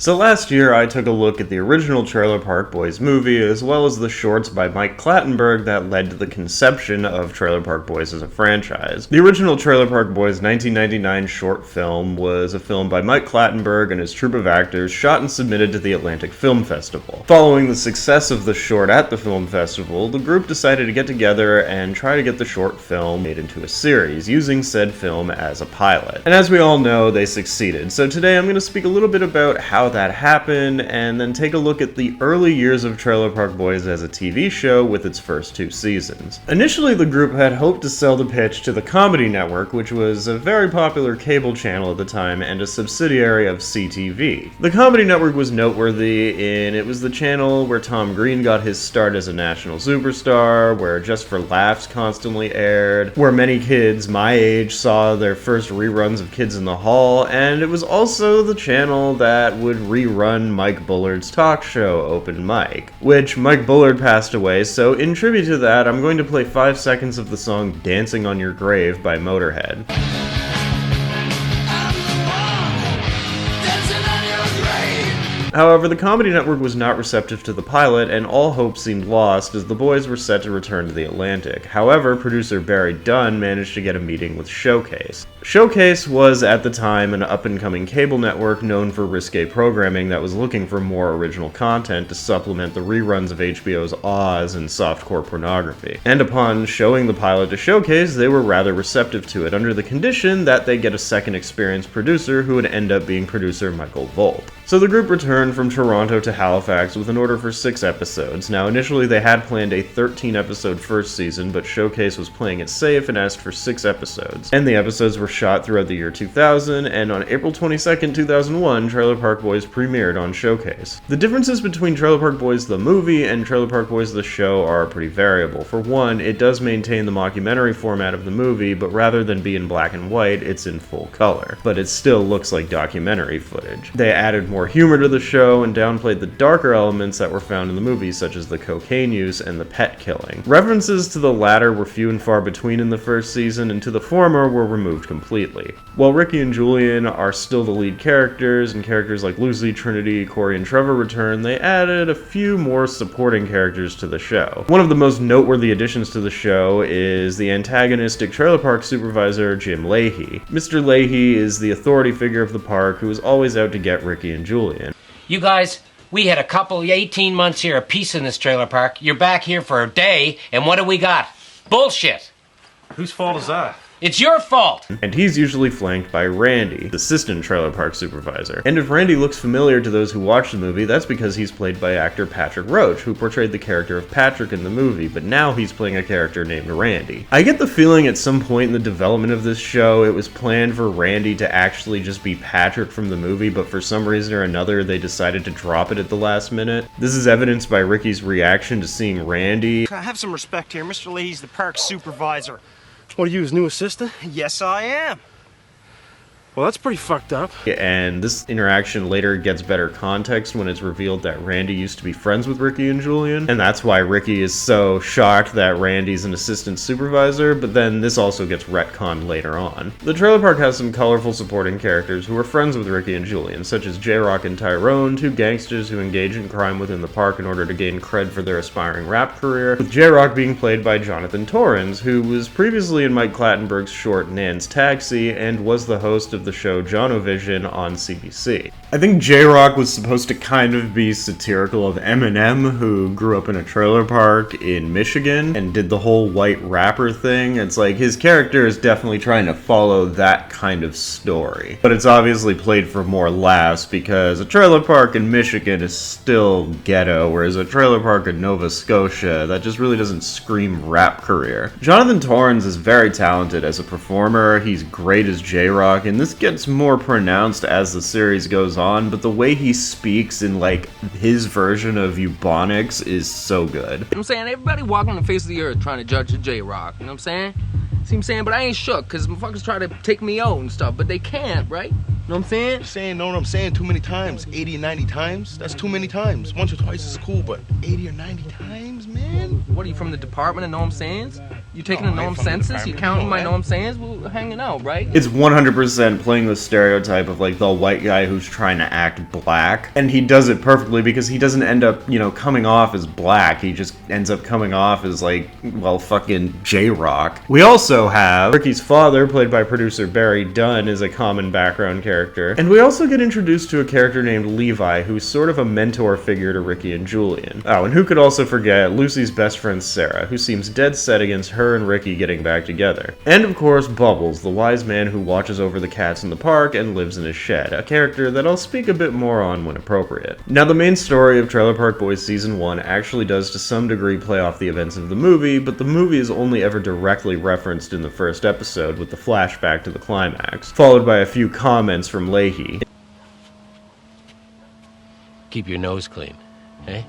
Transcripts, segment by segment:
So last year I took a look at the original Trailer Park Boys movie, as well as the shorts by Mike Clattenburg that led to the conception of Trailer Park Boys as a franchise. The original Trailer Park Boys 1999 short film was a film by Mike Clattenburg and his troupe of actors, shot and submitted to the Atlantic Film Festival. Following the success of the short at the film festival, the group decided to get together and try to get the short film made into a series, using said film as a pilot. And as we all know, they succeeded. So today I'm going to speak a little bit about how that happened, and then take a look at the early years of Trailer Park Boys as a TV show with its first 2 seasons. Initially, the group had hoped to sell the pitch to the Comedy Network, which was a very popular cable channel at the time and a subsidiary of CTV. The Comedy Network was noteworthy in it was the channel where Tom Green got his start as a national superstar, where Just for Laughs constantly aired, where many kids my age saw their first reruns of Kids in the Hall, and it was also the channel that would rerun Mike Bullard's talk show, Open Mic, which Mike Bullard passed away, so in tribute to that, I'm going to play 5 seconds of the song Dancing on Your Grave by Motorhead. However, the Comedy Network was not receptive to the pilot, and all hope seemed lost as the boys were set to return to the Atlantic. However, producer Barry Dunn managed to get a meeting with Showcase. Showcase was, at the time, an up-and-coming cable network known for risque programming that was looking for more original content to supplement the reruns of HBO's Oz and softcore pornography. And upon showing the pilot to Showcase, they were rather receptive to it, under the condition that they get a second experienced producer who would end up being producer Michael Volpe. So the group returned from Toronto to Halifax with an order for 6 episodes. Now, initially they had planned a 13-episode first season, but Showcase was playing it safe and asked for 6 episodes. And the episodes were shot throughout the year 2000, and on April 22nd, 2001, Trailer Park Boys premiered on Showcase. The differences between Trailer Park Boys the movie and Trailer Park Boys the show are pretty variable. For one, it does maintain the mockumentary format of the movie, but rather than be in black and white, it's in full color. But it still looks like documentary footage. They added more humor to the show and downplayed the darker elements that were found in the movie, such as the cocaine use and the pet killing. References to the latter were few and far between in the first season, and to the former were removed completely. While Ricky and Julian are still the lead characters, and characters like Lucy, Trinity, Corey, and Trevor return, they added a few more supporting characters to the show. One of the most noteworthy additions to the show is the antagonistic trailer park supervisor, Jim Leahy. Mr. Leahy is the authority figure of the park who is always out to get Ricky and Julian. You guys, we had a couple 18 months here apiece in this trailer park. You're back here for a day, and what do we got? Bullshit! Whose fault is that? It's your fault! And he's usually flanked by Randy, the assistant trailer park supervisor. And if Randy looks familiar to those who watch the movie, that's because he's played by actor Patrick Roach, who portrayed the character of Patrick in the movie, but now he's playing a character named Randy. I get the feeling at some point in the development of this show, it was planned for Randy to actually just be Patrick from the movie, but for some reason or another, they decided to drop it at the last minute. This is evidenced by Ricky's reaction to seeing Randy. Have some respect here. Mr. Leahy's the park supervisor. What are you, his new assistant? Yes, I am. Well, that's pretty fucked up. And this interaction later gets better context when it's revealed that Randy used to be friends with Ricky and Julian, and that's why Ricky is so shocked that Randy's an assistant supervisor, but then this also gets retconned later on. The trailer park has some colorful supporting characters who are friends with Ricky and Julian, such as J-Rock and Tyrone, 2 gangsters who engage in crime within the park in order to gain cred for their aspiring rap career, with J-Rock being played by Jonathan Torrens, who was previously in Mike Clattenburg's short Nan's Taxi, and was the host of the show Jonovision on CBC. I think J-Rock was supposed to kind of be satirical of Eminem, who grew up in a trailer park in Michigan and did the whole white rapper thing. It's like his character is definitely trying to follow that kind of story. But it's obviously played for more laughs because a trailer park in Michigan is still ghetto, whereas a trailer park in Nova Scotia, that just really doesn't scream rap career. Jonathan Torrens is very talented as a performer. He's great as J-Rock, and this gets more pronounced as the series goes on, but the way he speaks in like his version of Ebonics is so good. You know what I'm saying? Everybody walking on the face of the earth trying to judge a J-Rock, you know what I'm saying? See what I'm saying? But I ain't shook, because motherfuckers try to take me out and stuff, but they can't, right? Know what I'm saying? Saying, know what I'm saying, too many times. 80 or 90 times? That's too many times. Once or twice is cool, but 80 or 90 times, man? What are you, from the department of know what I'm sayings? You taking the know what I'm from the senses? You department. counting No, my man. know what I'm sayings? We're hanging out, right? It's 100% playing the stereotype of like the white guy who's trying to act black, and he does it perfectly because he doesn't end up, you know, coming off as black. He just ends up coming off as like, well, fucking J-Rock. We also have Ricky's father, played by producer Barry Dunn, is a common background character, and we also get introduced to a character named Levi, who's sort of a mentor figure to Ricky and Julian. Oh, and who could also forget Lucy's best friend Sarah, who seems dead set against her and Ricky getting back together. And of course, Bubbles, the wise man who watches over the cats in the park and lives in a shed, a character that I'll speak a bit more on when appropriate. Now, the main story of Trailer Park Boys Season 1 actually does to some degree play off the events of the movie, but the movie is only ever directly referenced in the first episode with the flashback to the climax, followed by a few comments from Leahy. Keep your nose clean, eh?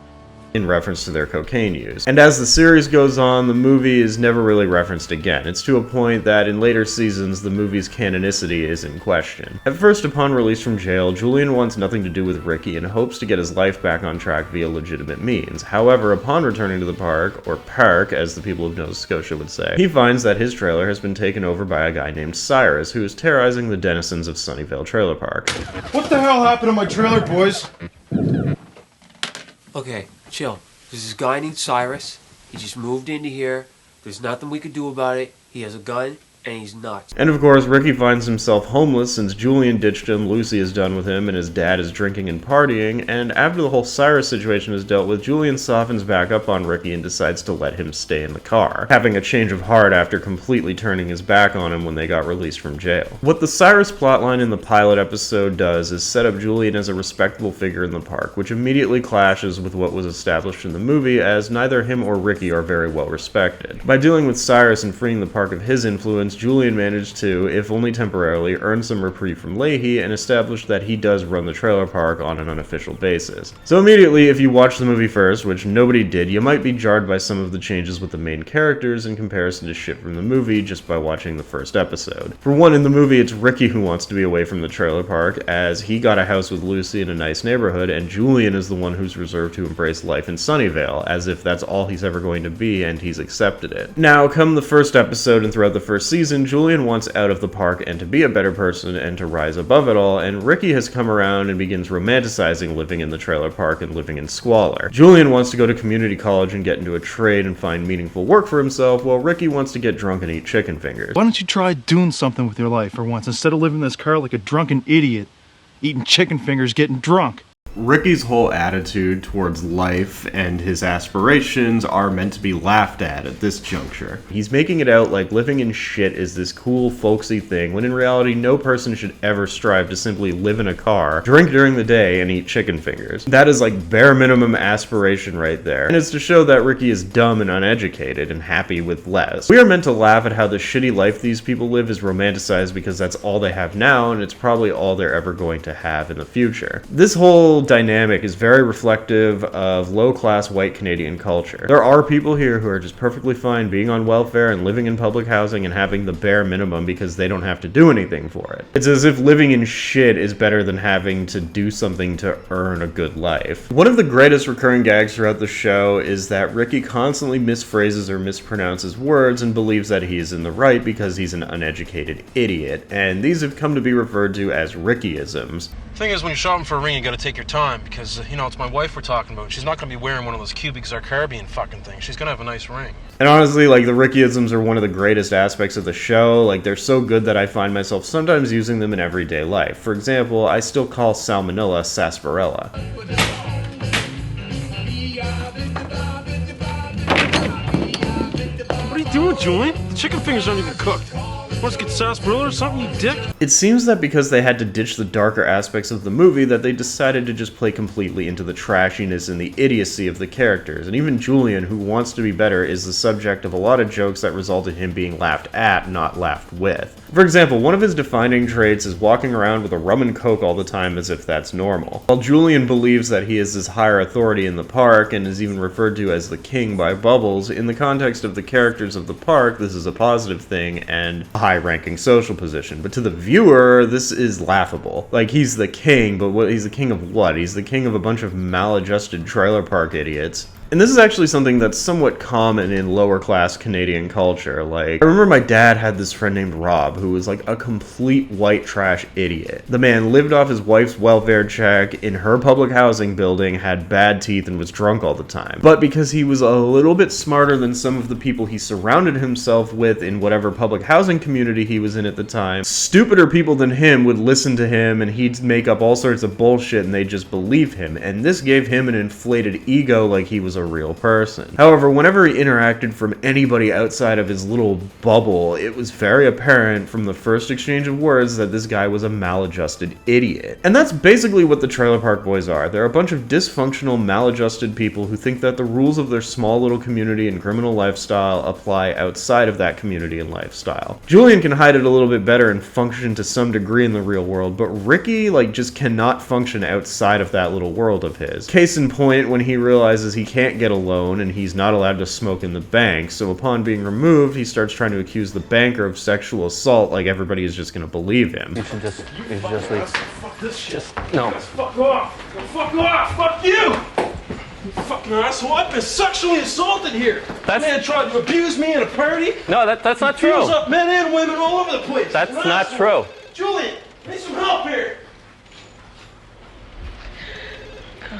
In reference to their cocaine use. And as the series goes on, the movie is never really referenced again. It's to a point that in later seasons, the movie's canonicity is in question. At first, upon release from jail, Julian wants nothing to do with Ricky and hopes to get his life back on track via legitimate means. However, upon returning to the park, or park as the people of Nova Scotia would say, he finds that his trailer has been taken over by a guy named Cyrus, who is terrorizing the denizens of Sunnyvale Trailer Park. What the hell happened to my trailer, boys? Okay, chill. There's this guy named Cyrus. He just moved into here. There's nothing we could do about it. He has a gun, and he's nuts. And of course, Ricky finds himself homeless since Julian ditched him, Lucy is done with him, and his dad is drinking and partying, and after the whole Cyrus situation is dealt with, Julian softens back up on Ricky and decides to let him stay in the car, having a change of heart after completely turning his back on him when they got released from jail. What the Cyrus plotline in the pilot episode does is set up Julian as a respectable figure in the park, which immediately clashes with what was established in the movie, as neither him or Ricky are very well respected. By dealing with Cyrus and freeing the park of his influence, Julian managed to, if only temporarily, earn some reprieve from Leahy and establish that he does run the trailer park on an unofficial basis. So immediately, if you watch the movie first, which nobody did, you might be jarred by some of the changes with the main characters in comparison to shit from the movie just by watching the first episode. For one, in the movie, it's Ricky who wants to be away from the trailer park, as he got a house with Lucy in a nice neighborhood, and Julian is the one who's reserved to embrace life in Sunnyvale, as if that's all he's ever going to be and he's accepted it. Now, come the first episode and throughout the first season, Julian wants out of the park and to be a better person and to rise above it all, and Ricky has come around and begins romanticizing living in the trailer park and living in squalor. Julian wants to go to community college and get into a trade and find meaningful work for himself, while Ricky wants to get drunk and eat chicken fingers. Why don't you try doing something with your life for once, instead of living in this car like a drunken idiot, eating chicken fingers, getting drunk? Ricky's whole attitude towards life and his aspirations are meant to be laughed at this juncture. He's making it out like living in shit is this cool, folksy thing, when in reality, no person should ever strive to simply live in a car, drink during the day, and eat chicken fingers. That is like bare minimum aspiration right there. And it's to show that Ricky is dumb and uneducated and happy with less. We are meant to laugh at how the shitty life these people live is romanticized because that's all they have now, and it's probably all they're ever going to have in the future. This whole dynamic is very reflective of low-class white Canadian culture. There are people here who are just perfectly fine being on welfare and living in public housing and having the bare minimum because they don't have to do anything for it. It's as if living in shit is better than having to do something to earn a good life. One of the greatest recurring gags throughout the show is that Ricky constantly misphrases or mispronounces words and believes that he is in the right because he's an uneducated idiot, and these have come to be referred to as Rickyisms. Thing is, when you're shopping for a ring, you gotta take your time, because, you know, it's my wife we're talking about. She's not gonna be wearing one of those cubic zirconium fucking things. She's gonna have a nice ring. And honestly, like, the Rickyisms are one of the greatest aspects of the show. Like, they're so good that I find myself sometimes using them in everyday life. For example, I still call salmonella sarsaparilla. What are you doing, Julian? The chicken fingers aren't even cooked. Want to get sarsaparilla or something, you dick? It seems that because they had to ditch the darker aspects of the movie that they decided to just play completely into the trashiness and the idiocy of the characters, and even Julian, who wants to be better, is the subject of a lot of jokes that result in him being laughed at, not laughed with. For example, one of his defining traits is walking around with a rum and coke all the time as if that's normal. While Julian believes that he is this higher authority in the park and is even referred to as the king by Bubbles, in the context of the characters of the park, this is a positive thing and a high high-ranking social position. But to the viewer, this is laughable. Like, he's the king, but he's the king of what? He's the king of a bunch of maladjusted trailer park idiots. And this is actually something that's somewhat common in lower-class Canadian culture. Like, I remember my dad had this friend named Rob, who was like a complete white trash idiot. The man lived off his wife's welfare check, in her public housing building, had bad teeth, and was drunk all the time. But because he was a little bit smarter than some of the people he surrounded himself with in whatever public housing community he was in at the time, stupider people than him would listen to him, and he'd make up all sorts of bullshit, and they'd just believe him. And this gave him an inflated ego like he was a real person. However, whenever he interacted from anybody outside of his little bubble, it was very apparent from the first exchange of words that this guy was a maladjusted idiot. And that's basically what the Trailer Park Boys are. They're a bunch of dysfunctional, maladjusted people who think that the rules of their small little community and criminal lifestyle apply outside of that community and lifestyle. Julian can hide it a little bit better and function to some degree in the real world, but Ricky, like, just cannot function outside of that little world of his. Case in point, when he realizes he can't get a loan and he's not allowed to smoke in the bank, so upon being removed, he starts trying to accuse the banker of sexual assault like everybody is just gonna believe him. You should just leave. Fuck this shit. No. Fuck off. Fuck off. Fuck you. You fucking asshole. I've been sexually assaulted here. That man tried to abuse me in a party. No, that's not true. Abuse up men and women all over the place. That's not true. Julian, need some help here.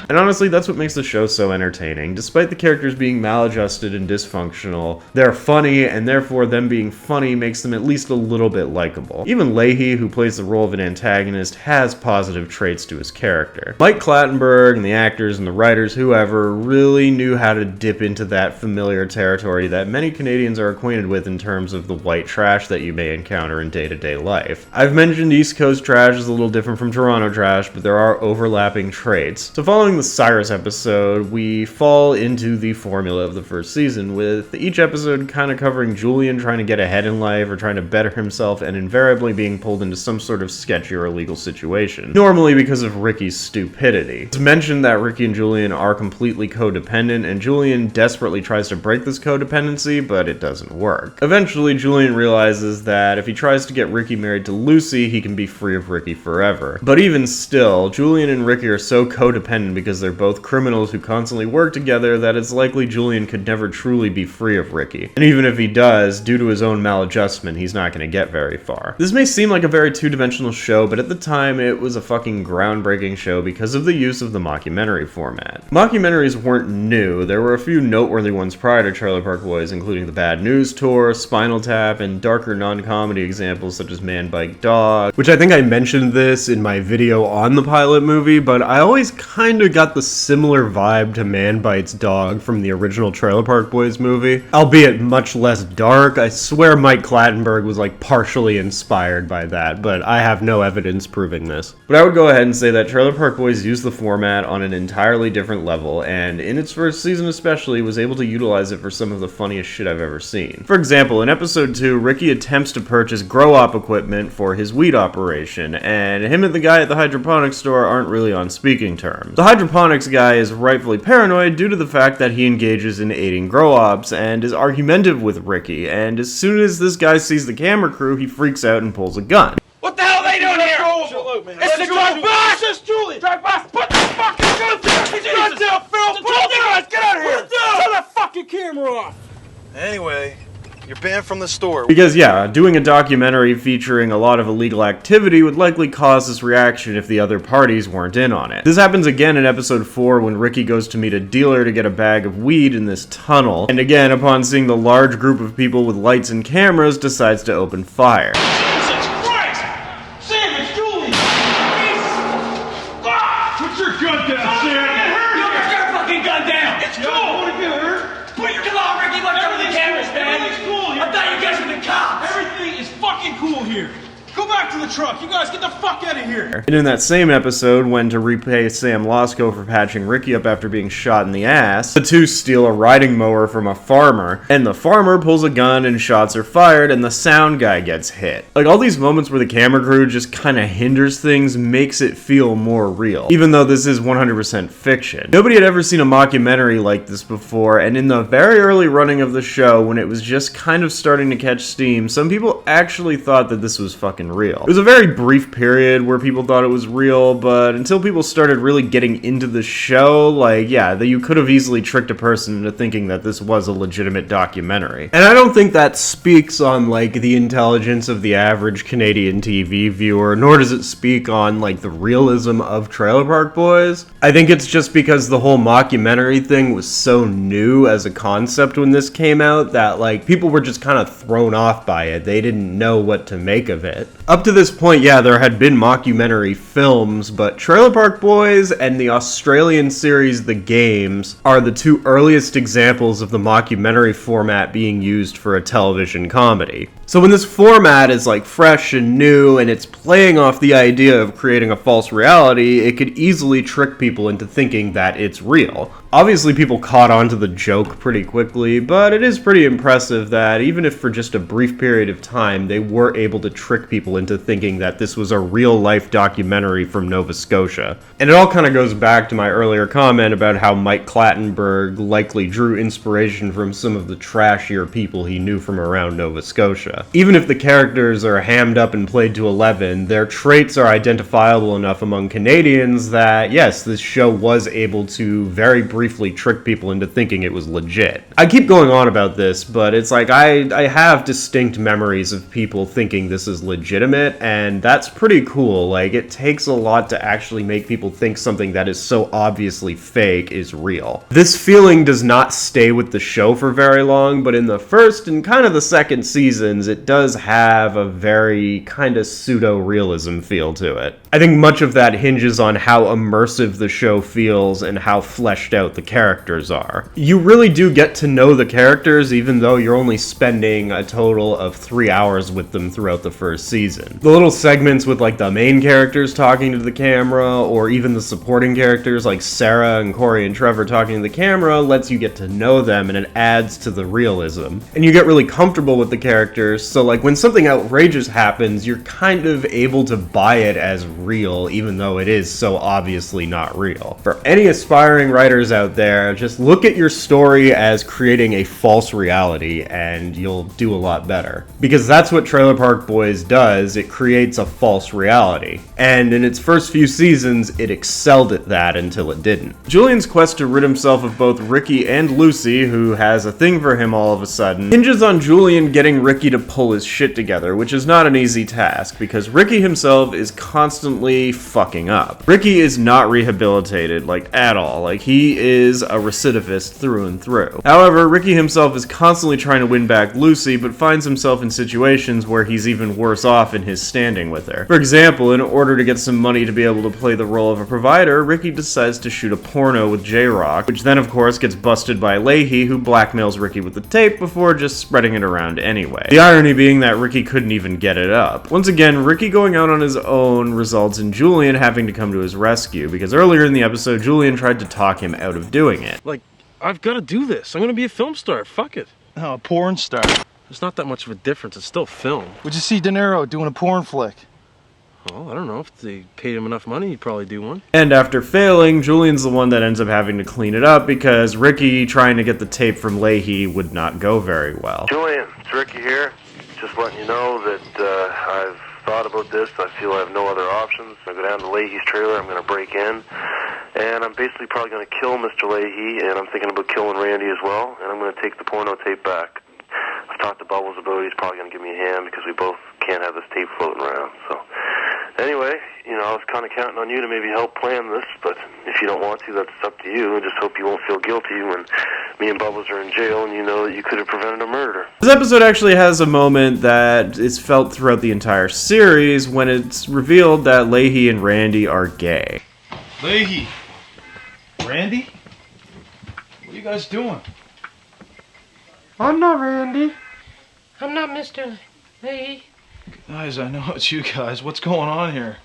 And honestly, that's what makes the show so entertaining. Despite the characters being maladjusted and dysfunctional, they're funny, and therefore them being funny makes them at least a little bit likable. Even Leahy, who plays the role of an antagonist, has positive traits to his character. Mike Clattenburg and the actors and the writers, whoever, really knew how to dip into that familiar territory that many Canadians are acquainted with in terms of the white trash that you may encounter in day-to-day life. I've mentioned East Coast trash is a little different from Toronto trash, but there are overlapping traits. So following the Cyrus episode, we fall into the formula of the first season, with each episode kind of covering Julian trying to get ahead in life or trying to better himself and invariably being pulled into some sort of sketchy or illegal situation, normally because of Ricky's stupidity. It's mentioned that Ricky and Julian are completely codependent, and Julian desperately tries to break this codependency, but it doesn't work. Eventually, Julian realizes that if he tries to get Ricky married to Lucy, he can be free of Ricky forever. But even still, Julian and Ricky are so codependent because they're both criminals who constantly work together that it's likely Julian could never truly be free of Ricky. And even if he does, due to his own maladjustment, he's not going to get very far. This may seem like a very two-dimensional show, but at the time it was a fucking groundbreaking show because of the use of the mockumentary format. Mockumentaries weren't new. There were a few noteworthy ones prior to Trailer Park Boys, including The Bad News Tour, Spinal Tap, and darker non-comedy examples such as Man Bike Dog, which I think I mentioned this in my video on the pilot movie, but I always kind of got the similar vibe to Man Bites Dog from the original Trailer Park Boys movie, albeit much less dark. I swear Mike Clattenburg was like partially inspired by that, but I have no evidence proving this. But I would go ahead and say that Trailer Park Boys used the format on an entirely different level, and in its first season especially, was able to utilize it for some of the funniest shit I've ever seen. For example, in episode 2, Ricky attempts to purchase grow-op equipment for his weed operation, and him and the guy at the hydroponics store aren't really on speaking terms. The hydroponics guy is rightfully paranoid due to the fact that he engages in aiding grow-ops and is argumentative with Ricky, and as soon as this guy sees the camera crew, he freaks out and pulls a gun. What the hell are they doing here? It's the drug boss! It's Julian! Drug boss! Put the fucking gun down! Put the gun down, Phil! Put the gun! Get out of here! Turn the fucking camera off! Anyway, you're banned from the store. Because yeah, doing a documentary featuring a lot of illegal activity would likely cause this reaction if the other parties weren't in on it. This happens again in episode 4 when Ricky goes to meet a dealer to get a bag of weed in this tunnel, and again, upon seeing the large group of people with lights and cameras, decides to open fire. Jesus Christ! Sam, it's Julian! Put your gun down, Sam! You put your fucking gun down! It's cool! I want to get hurt! Put your gun on, Ricky! Watch over the cameras, man! Everything's cool here! I thought you guys were the cops! Everything is fucking cool here! Go back! back to the truck. You guys get the fuck out of here. And in that same episode, when to repay Sam Losco for patching Ricky up after being shot in the ass, the two steal a riding mower from a farmer, and the farmer pulls a gun and shots are fired, and the sound guy gets hit. Like, all these moments where the camera crew just kind of hinders things makes it feel more real, even though this is 100% fiction. Nobody had ever seen a mockumentary like this before, and in the very early running of the show, when it was just kind of starting to catch steam, some people actually thought that this was fucking real. It was a very brief period where people thought it was real, but until people started really getting into the show, like, yeah, that you could have easily tricked a person into thinking that this was a legitimate documentary. And I don't think that speaks on, like, the intelligence of the average Canadian TV viewer, nor does it speak on, like, the realism of Trailer Park Boys. I think it's just because the whole mockumentary thing was so new as a concept when this came out that, like, people were just kind of thrown off by it. They didn't know what to make of it. Up to this point, yeah, there had been mockumentary films, but Trailer Park Boys and the Australian series The Games are the two earliest examples of the mockumentary format being used for a television comedy. So when this format is like fresh and new and it's playing off the idea of creating a false reality, it could easily trick people into thinking that it's real. Obviously people caught on to the joke pretty quickly, but it is pretty impressive that even if for just a brief period of time, they were able to trick people into thinking that this was a real-life documentary from Nova Scotia. And it all kind of goes back to my earlier comment about how Mike Clattenburg likely drew inspiration from some of the trashier people he knew from around Nova Scotia. Even if the characters are hammed up and played to 11, their traits are identifiable enough among Canadians that, yes, this show was able to very briefly trick people into thinking it was legit. I keep going on about this, but it's like I have distinct memories of people thinking this is legitimate, and that's pretty cool. Like, it takes a lot to actually make people think something that is so obviously fake is real. This feeling does not stay with the show for very long, but in the first and kind of the second seasons, it does have a very kind of pseudo-realism feel to it. I think much of that hinges on how immersive the show feels and how fleshed out the characters are. You really do get to know the characters even though you're only spending a total of 3 hours with them throughout the first season. The little segments with like the main characters talking to the camera, or even the supporting characters like Sarah and Corey and Trevor talking to the camera, lets you get to know them and it adds to the realism. And you get really comfortable with the characters, so like when something outrageous happens, you're kind of able to buy it as real even though it is so obviously not real. For any aspiring writers out there, just look at your story as creating a false reality and you'll do a lot better. Because that's what Trailer Park Boys does, it creates a false reality. And in its first few seasons, it excelled at that until it didn't. Julian's quest to rid himself of both Ricky and Lucy, who has a thing for him all of a sudden, hinges on Julian getting Ricky to pull his shit together, which is not an easy task, because Ricky himself is constantly fucking up. Ricky is not rehabilitated, like, at all. Like, he is a recidivist through and through. However, Ricky himself is constantly trying to win back Lucy, but finds himself in situations where he's even worse off in his standing with her. For example, in order to get some money to be able to play the role of a provider, Ricky decides to shoot a porno with J-Rock, which then of course gets busted by Leahy, who blackmails Ricky with the tape before just spreading it around anyway. The irony being that Ricky couldn't even get it up. Once again, Ricky going out on his own results in Julian having to come to his rescue, because earlier in the episode, Julian tried to talk him out of doing it. Like, I've got to do this. I'm going to be a film star. Fuck it. Oh, a porn star. There's not that much of a difference. It's still film. Would you see De Niro doing a porn flick? Well, I don't know. If they paid him enough money, he'd probably do one. And after failing, Julian's the one that ends up having to clean it up because Ricky trying to get the tape from Leahy would not go very well. Julian, it's Ricky here. Just letting you know that I've thought about this. I feel I have no other options. I go down to Leahy's trailer. I'm going to break in. And I'm basically probably going to kill Mr. Leahy, and I'm thinking about killing Randy as well. And I'm going to take the porno tape back. I've talked to Bubbles about it. He's probably going to give me a hand because we both can't have this tape floating around. So anyway, you know, I was kind of counting on you to maybe help plan this, but if you don't want to, that's up to you. I just hope you won't feel guilty when me and Bubbles are in jail and you know that you could have prevented a murder. This episode actually has a moment that is felt throughout the entire series when it's revealed that Leahy and Randy are gay. Leahy! Randy? What are you guys doing? I'm not Randy. I'm not Mr. Leahy. Guys, I know it's you guys. What's going on here?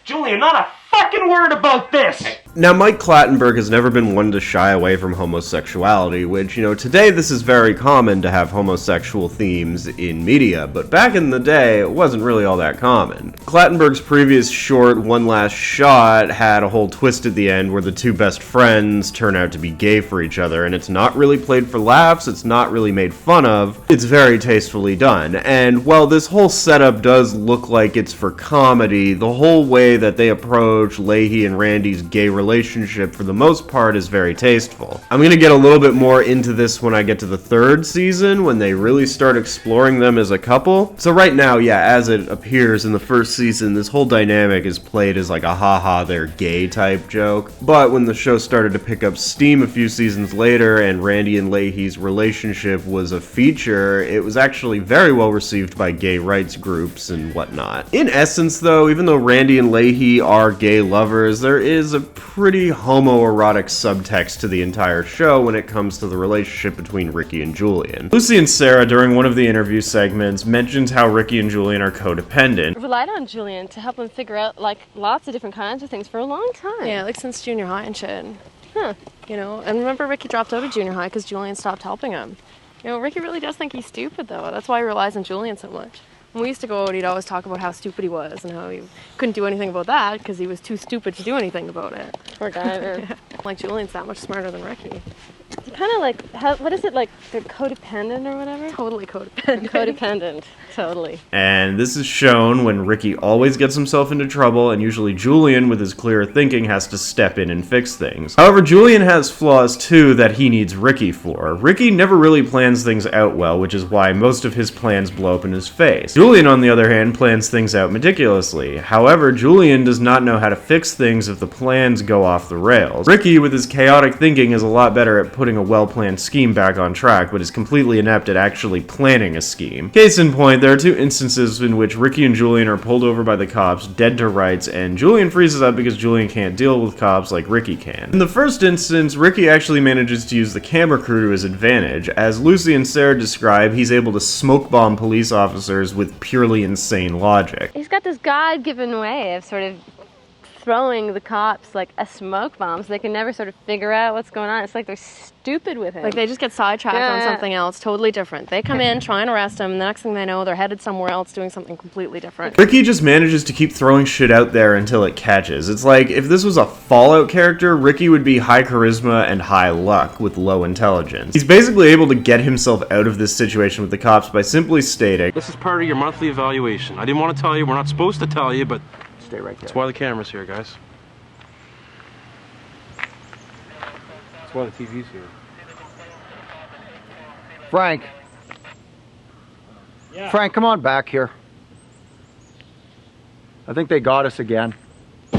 Julian, not a fucking word about this! Now, Mike Clattenburg has never been one to shy away from homosexuality, which, today this is very common to have homosexual themes in media, but back in the day, it wasn't really all that common. Clattenburg's previous short, One Last Shot, had a whole twist at the end where the two best friends turn out to be gay for each other, and it's not really played for laughs, it's not really made fun of, it's very tastefully done. And while this whole setup does look like it's for comedy, the whole way that they approach Leahy and Randy's gay relationship for the most part is very tasteful. I'm gonna get a little bit more into this when I get to the third season, when they really start exploring them as a couple. So right now, yeah, as it appears in the first season, this whole dynamic is played as like a haha, they're gay type joke. But when the show started to pick up steam a few seasons later and Randy and Leahy's relationship was a feature, it was actually very well received by gay rights groups and whatnot. In essence though, even though Randy and Leahy are gay lovers, there is a pretty homoerotic subtext to the entire show when it comes to the relationship between Ricky and Julian. Lucy and Sarah, during one of the interview segments, mentions how Ricky and Julian are codependent. Relied on Julian to help him figure out, like, lots of different kinds of things for a long time. Yeah, like since junior high and shit. Huh. And remember Ricky dropped out of junior high because Julian stopped helping him. Ricky really does think he's stupid, though. That's why he relies on Julian so much. When we used to go out, he'd always talk about how stupid he was and how he couldn't do anything about that because he was too stupid to do anything about it. Poor guy. Like, Julian's that much smarter than Ricky. Kind of like, what is it, like, they're codependent or whatever? Totally codependent. Codependent, totally. And this is shown when Ricky always gets himself into trouble, and usually Julian, with his clearer thinking, has to step in and fix things. However, Julian has flaws too that he needs Ricky for. Ricky never really plans things out well, which is why most of his plans blow up in his face. Julian, on the other hand, plans things out meticulously. However, Julian does not know how to fix things if the plans go off the rails. Ricky, with his chaotic thinking, is a lot better at putting a well-planned scheme back on track, but is completely inept at actually planning a scheme. Case in point, there are two instances in which Ricky and Julian are pulled over by the cops, dead to rights, and Julian freezes up because Julian can't deal with cops like Ricky can. In the first instance, Ricky actually manages to use the camera crew to his advantage. As Lucy and Sarah describe, he's able to smoke bomb police officers with purely insane logic. He's got this God-given way of sort of throwing the cops like a smoke bomb so they can never sort of figure out what's going on. It's like they're stupid with him. Like they just get sidetracked on something else totally different. They come in, try and arrest him, and the next thing they know, they're headed somewhere else doing something completely different. Ricky just manages to keep throwing shit out there until it catches. It's like, if this was a Fallout character, Ricky would be high charisma and high luck with low intelligence. He's basically able to get himself out of this situation with the cops by simply stating, "This is part of your monthly evaluation. I didn't want to tell you, we're not supposed to tell you, but stay right there. That's why the camera's here, guys. That's why the TV's here." Frank. Yeah. Frank, come on back here. I think they got us again.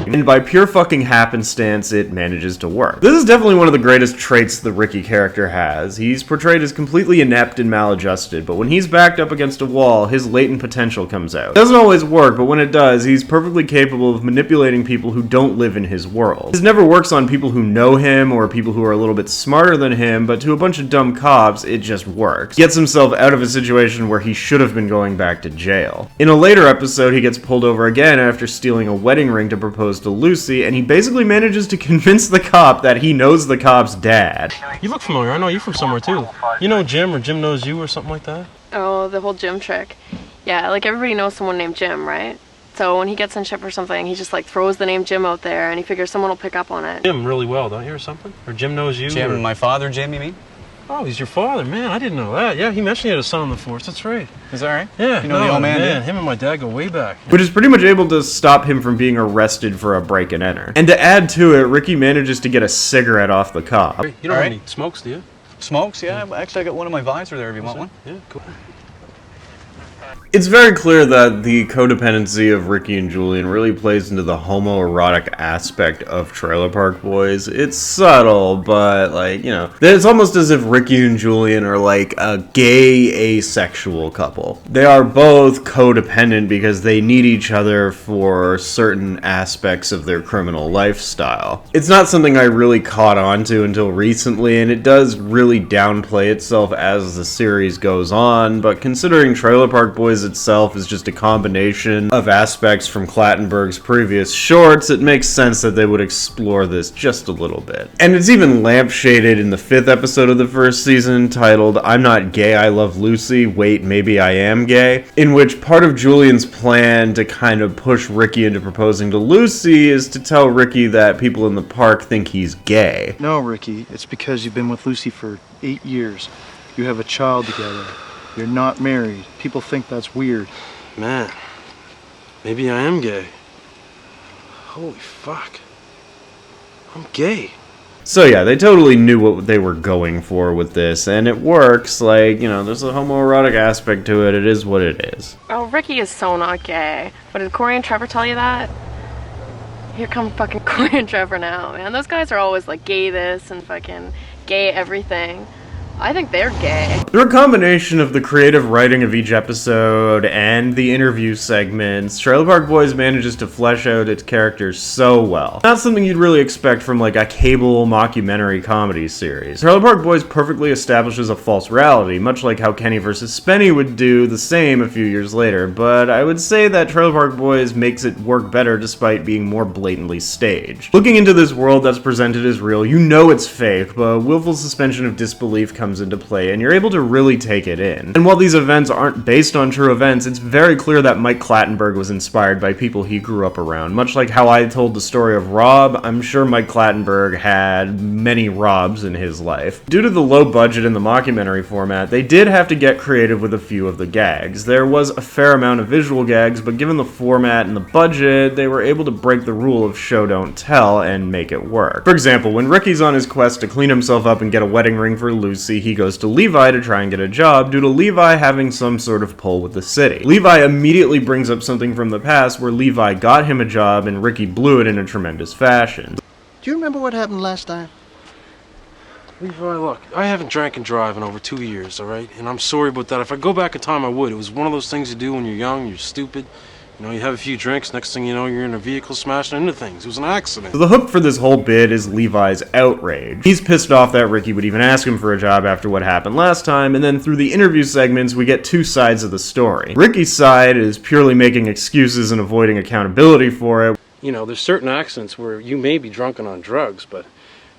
And by pure fucking happenstance, it manages to work. This is definitely one of the greatest traits the Ricky character has. He's portrayed as completely inept and maladjusted, but when he's backed up against a wall, his latent potential comes out. It doesn't always work, but when it does, he's perfectly capable of manipulating people who don't live in his world. This never works on people who know him or people who are a little bit smarter than him, but to a bunch of dumb cops, it just works. He gets himself out of a situation where he should have been going back to jail. In a later episode, he gets pulled over again after stealing a wedding ring to propose to Lucy, and he basically manages to convince the cop that he knows the cop's dad. You look familiar. I know you from somewhere too. You know Jim, or Jim knows you, or something like that? Oh, the whole Jim trick. Yeah, like everybody knows someone named Jim, right? So when he gets in shit for something, he just like throws the name Jim out there and he figures someone will pick up on it. Jim really well, don't you, or something? Or Jim knows you? Jim, or... my father, Jim, you mean? Oh, he's your father, man. I didn't know that. Yeah, he mentioned he had a son on the force. That's right. Is that right? Yeah. You know the old man did? Him and my dad go way back. Which is pretty much able to stop him from being arrested for a break and enter. And to add to it, Ricky manages to get a cigarette off the cop. You don't have any smokes, do you? Smokes? Yeah. Actually, I got one in my visor there if you want one. Yeah, cool. It's very clear that the codependency of Ricky and Julian really plays into the homoerotic aspect of Trailer Park Boys. It's subtle, but, like, you know, it's almost as if Ricky and Julian are like a gay asexual couple. They are both codependent because they need each other for certain aspects of their criminal lifestyle. It's not something I really caught on to until recently, and it does really downplay itself as the series goes on, but considering Trailer Park Boys itself is just a combination of aspects from Clattenburg's previous shorts, it makes sense that they would explore this just a little bit. And it's even lampshaded in the 5th episode of the first season, titled "I'm Not Gay, I Love Lucy, Wait, Maybe I Am Gay," in which part of Julian's plan to kind of push Ricky into proposing to Lucy is to tell Ricky that people in the park think he's gay. No, Ricky, it's because you've been with Lucy for 8 years. You have a child together. You're not married. People think that's weird. Man, maybe I am gay. Holy fuck. I'm gay. So yeah, they totally knew what they were going for with this, and it works. Like, you know, there's a homoerotic aspect to it. It is what it is. Oh, Ricky is so not gay. But did Corey and Trevor tell you that? Here come fucking Corey and Trevor now, man. Those guys are always like gay this and fucking gay everything. I think they're gay. Through a combination of the creative writing of each episode and the interview segments, Trailer Park Boys manages to flesh out its characters so well. Not something you'd really expect from like a cable mockumentary comedy series. Trailer Park Boys perfectly establishes a false reality, much like how Kenny vs. Spenny would do the same a few years later, but I would say that Trailer Park Boys makes it work better despite being more blatantly staged. Looking into this world that's presented as real, you know it's fake, but willful suspension of disbelief comes into play, and you're able to really take it in. And while these events aren't based on true events, it's very clear that Mike Clattenburg was inspired by people he grew up around. Much like how I told the story of Rob, I'm sure Mike Clattenburg had many Robs in his life. Due to the low budget in the mockumentary format, they did have to get creative with a few of the gags. There was a fair amount of visual gags, but given the format and the budget, they were able to break the rule of show don't tell and make it work. For example, when Ricky's on his quest to clean himself up and get a wedding ring for Lucy, he goes to Levi to try and get a job due to Levi having some sort of pull with the city. Levi immediately brings up something from the past where Levi got him a job and Ricky blew it in a tremendous fashion. Do you remember what happened last time? Levi, look, I haven't drank and drive in over 2 years, alright? And I'm sorry about that. If I go back in time, I would. It was one of those things you do when you're young, you're stupid. You know, you have a few drinks, next thing you know, you're in a vehicle smashing into things. It was an accident. So the hook for this whole bit is Levi's outrage. He's pissed off that Ricky would even ask him for a job after what happened last time, and then through the interview segments, we get two sides of the story. Ricky's side is purely making excuses and avoiding accountability for it. You know, there's certain accidents where you may be drunk and on drugs, but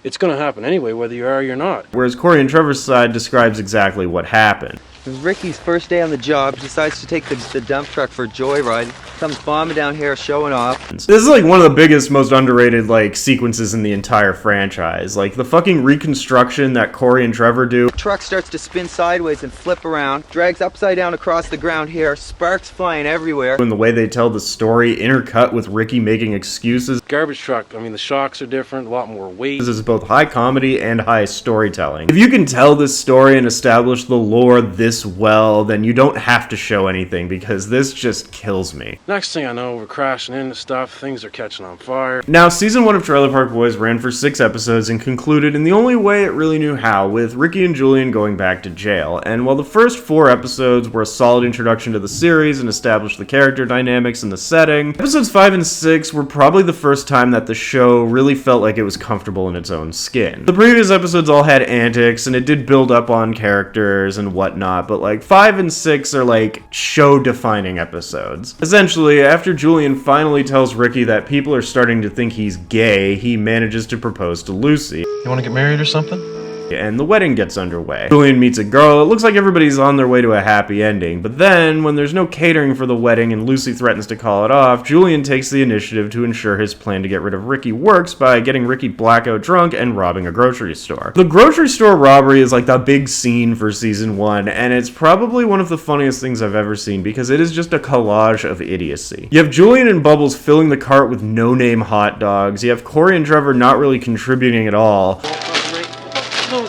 it's gonna happen anyway, whether you are or you're not. Whereas Corey and Trevor's side describes exactly what happened. It was Ricky's first day on the job. He decides to take the dump truck for a joyride. Comes bombing down here, showing off. This is like one of the biggest, most underrated like sequences in the entire franchise. Like the fucking reconstruction that Corey and Trevor do. The truck starts to spin sideways and flip around, drags upside down across the ground here, sparks flying everywhere. And the way they tell the story, intercut with Ricky making excuses. Garbage truck, I mean, the shocks are different, a lot more weight. This is both high comedy and high storytelling. If you can tell this story and establish the lore this well, then you don't have to show anything, because this just kills me. Next thing I know, we're crashing into stuff, things are catching on fire. Now, season 1 of Trailer Park Boys ran for 6 episodes and concluded in the only way it really knew how, with Ricky and Julian going back to jail. And while the first 4 episodes were a solid introduction to the series and established the character dynamics and the setting, episodes 5 and 6 were probably the first time that the show really felt like it was comfortable in its own skin. The previous episodes all had antics, and it did build up on characters and whatnot, but like 5 and 6 are like show-defining episodes. Essentially, after Julian finally tells Ricky that people are starting to think he's gay, he manages to propose to Lucy. You want to get married or something? And the wedding gets underway. Julian meets a girl. It looks like everybody's on their way to a happy ending, but then, when there's no catering for the wedding and Lucy threatens to call it off, Julian takes the initiative to ensure his plan to get rid of Ricky works by getting Ricky blackout drunk and robbing a grocery store. The grocery store robbery is like the big scene for season 1, and it's probably one of the funniest things I've ever seen because it is just a collage of idiocy. You have Julian and Bubbles filling the cart with no-name hot dogs. You have Corey and Trevor not really contributing at all.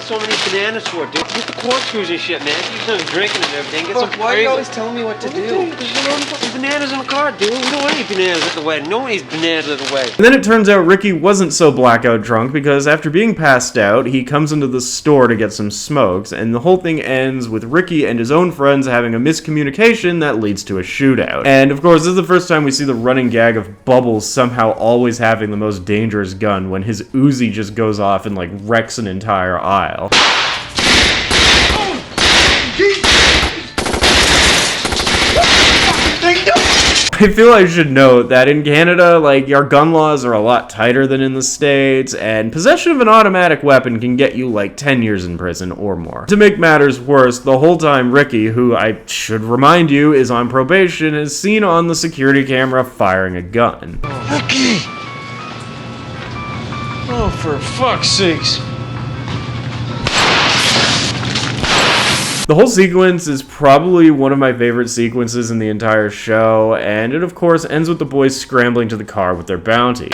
So many bananas for, dude. Get the corkscrews and shit, man. You've done drinking and everything. Get some Why are you always telling me what to do? There's fucking bananas in the car, dude. We don't want any bananas at the wedding. No one eats bananas at the wedding. And then it turns out Ricky wasn't so blackout drunk because after being passed out, he comes into the store to get some smokes, and the whole thing ends with Ricky and his own friends having a miscommunication that leads to a shootout. And of course, this is the first time we see the running gag of Bubbles somehow always having the most dangerous gun when his Uzi just goes off and like wrecks an entire aisle. I feel I should note that in Canada, like, our gun laws are a lot tighter than in the States, and possession of an automatic weapon can get you like 10 years in prison or more. To make matters worse, the whole time Ricky, who I should remind you is on probation, is seen on the security camera firing a gun. Ricky! Oh, for fuck's sakes. The whole sequence is probably one of my favorite sequences in the entire show, and it of course ends with the boys scrambling to the car with their bounty.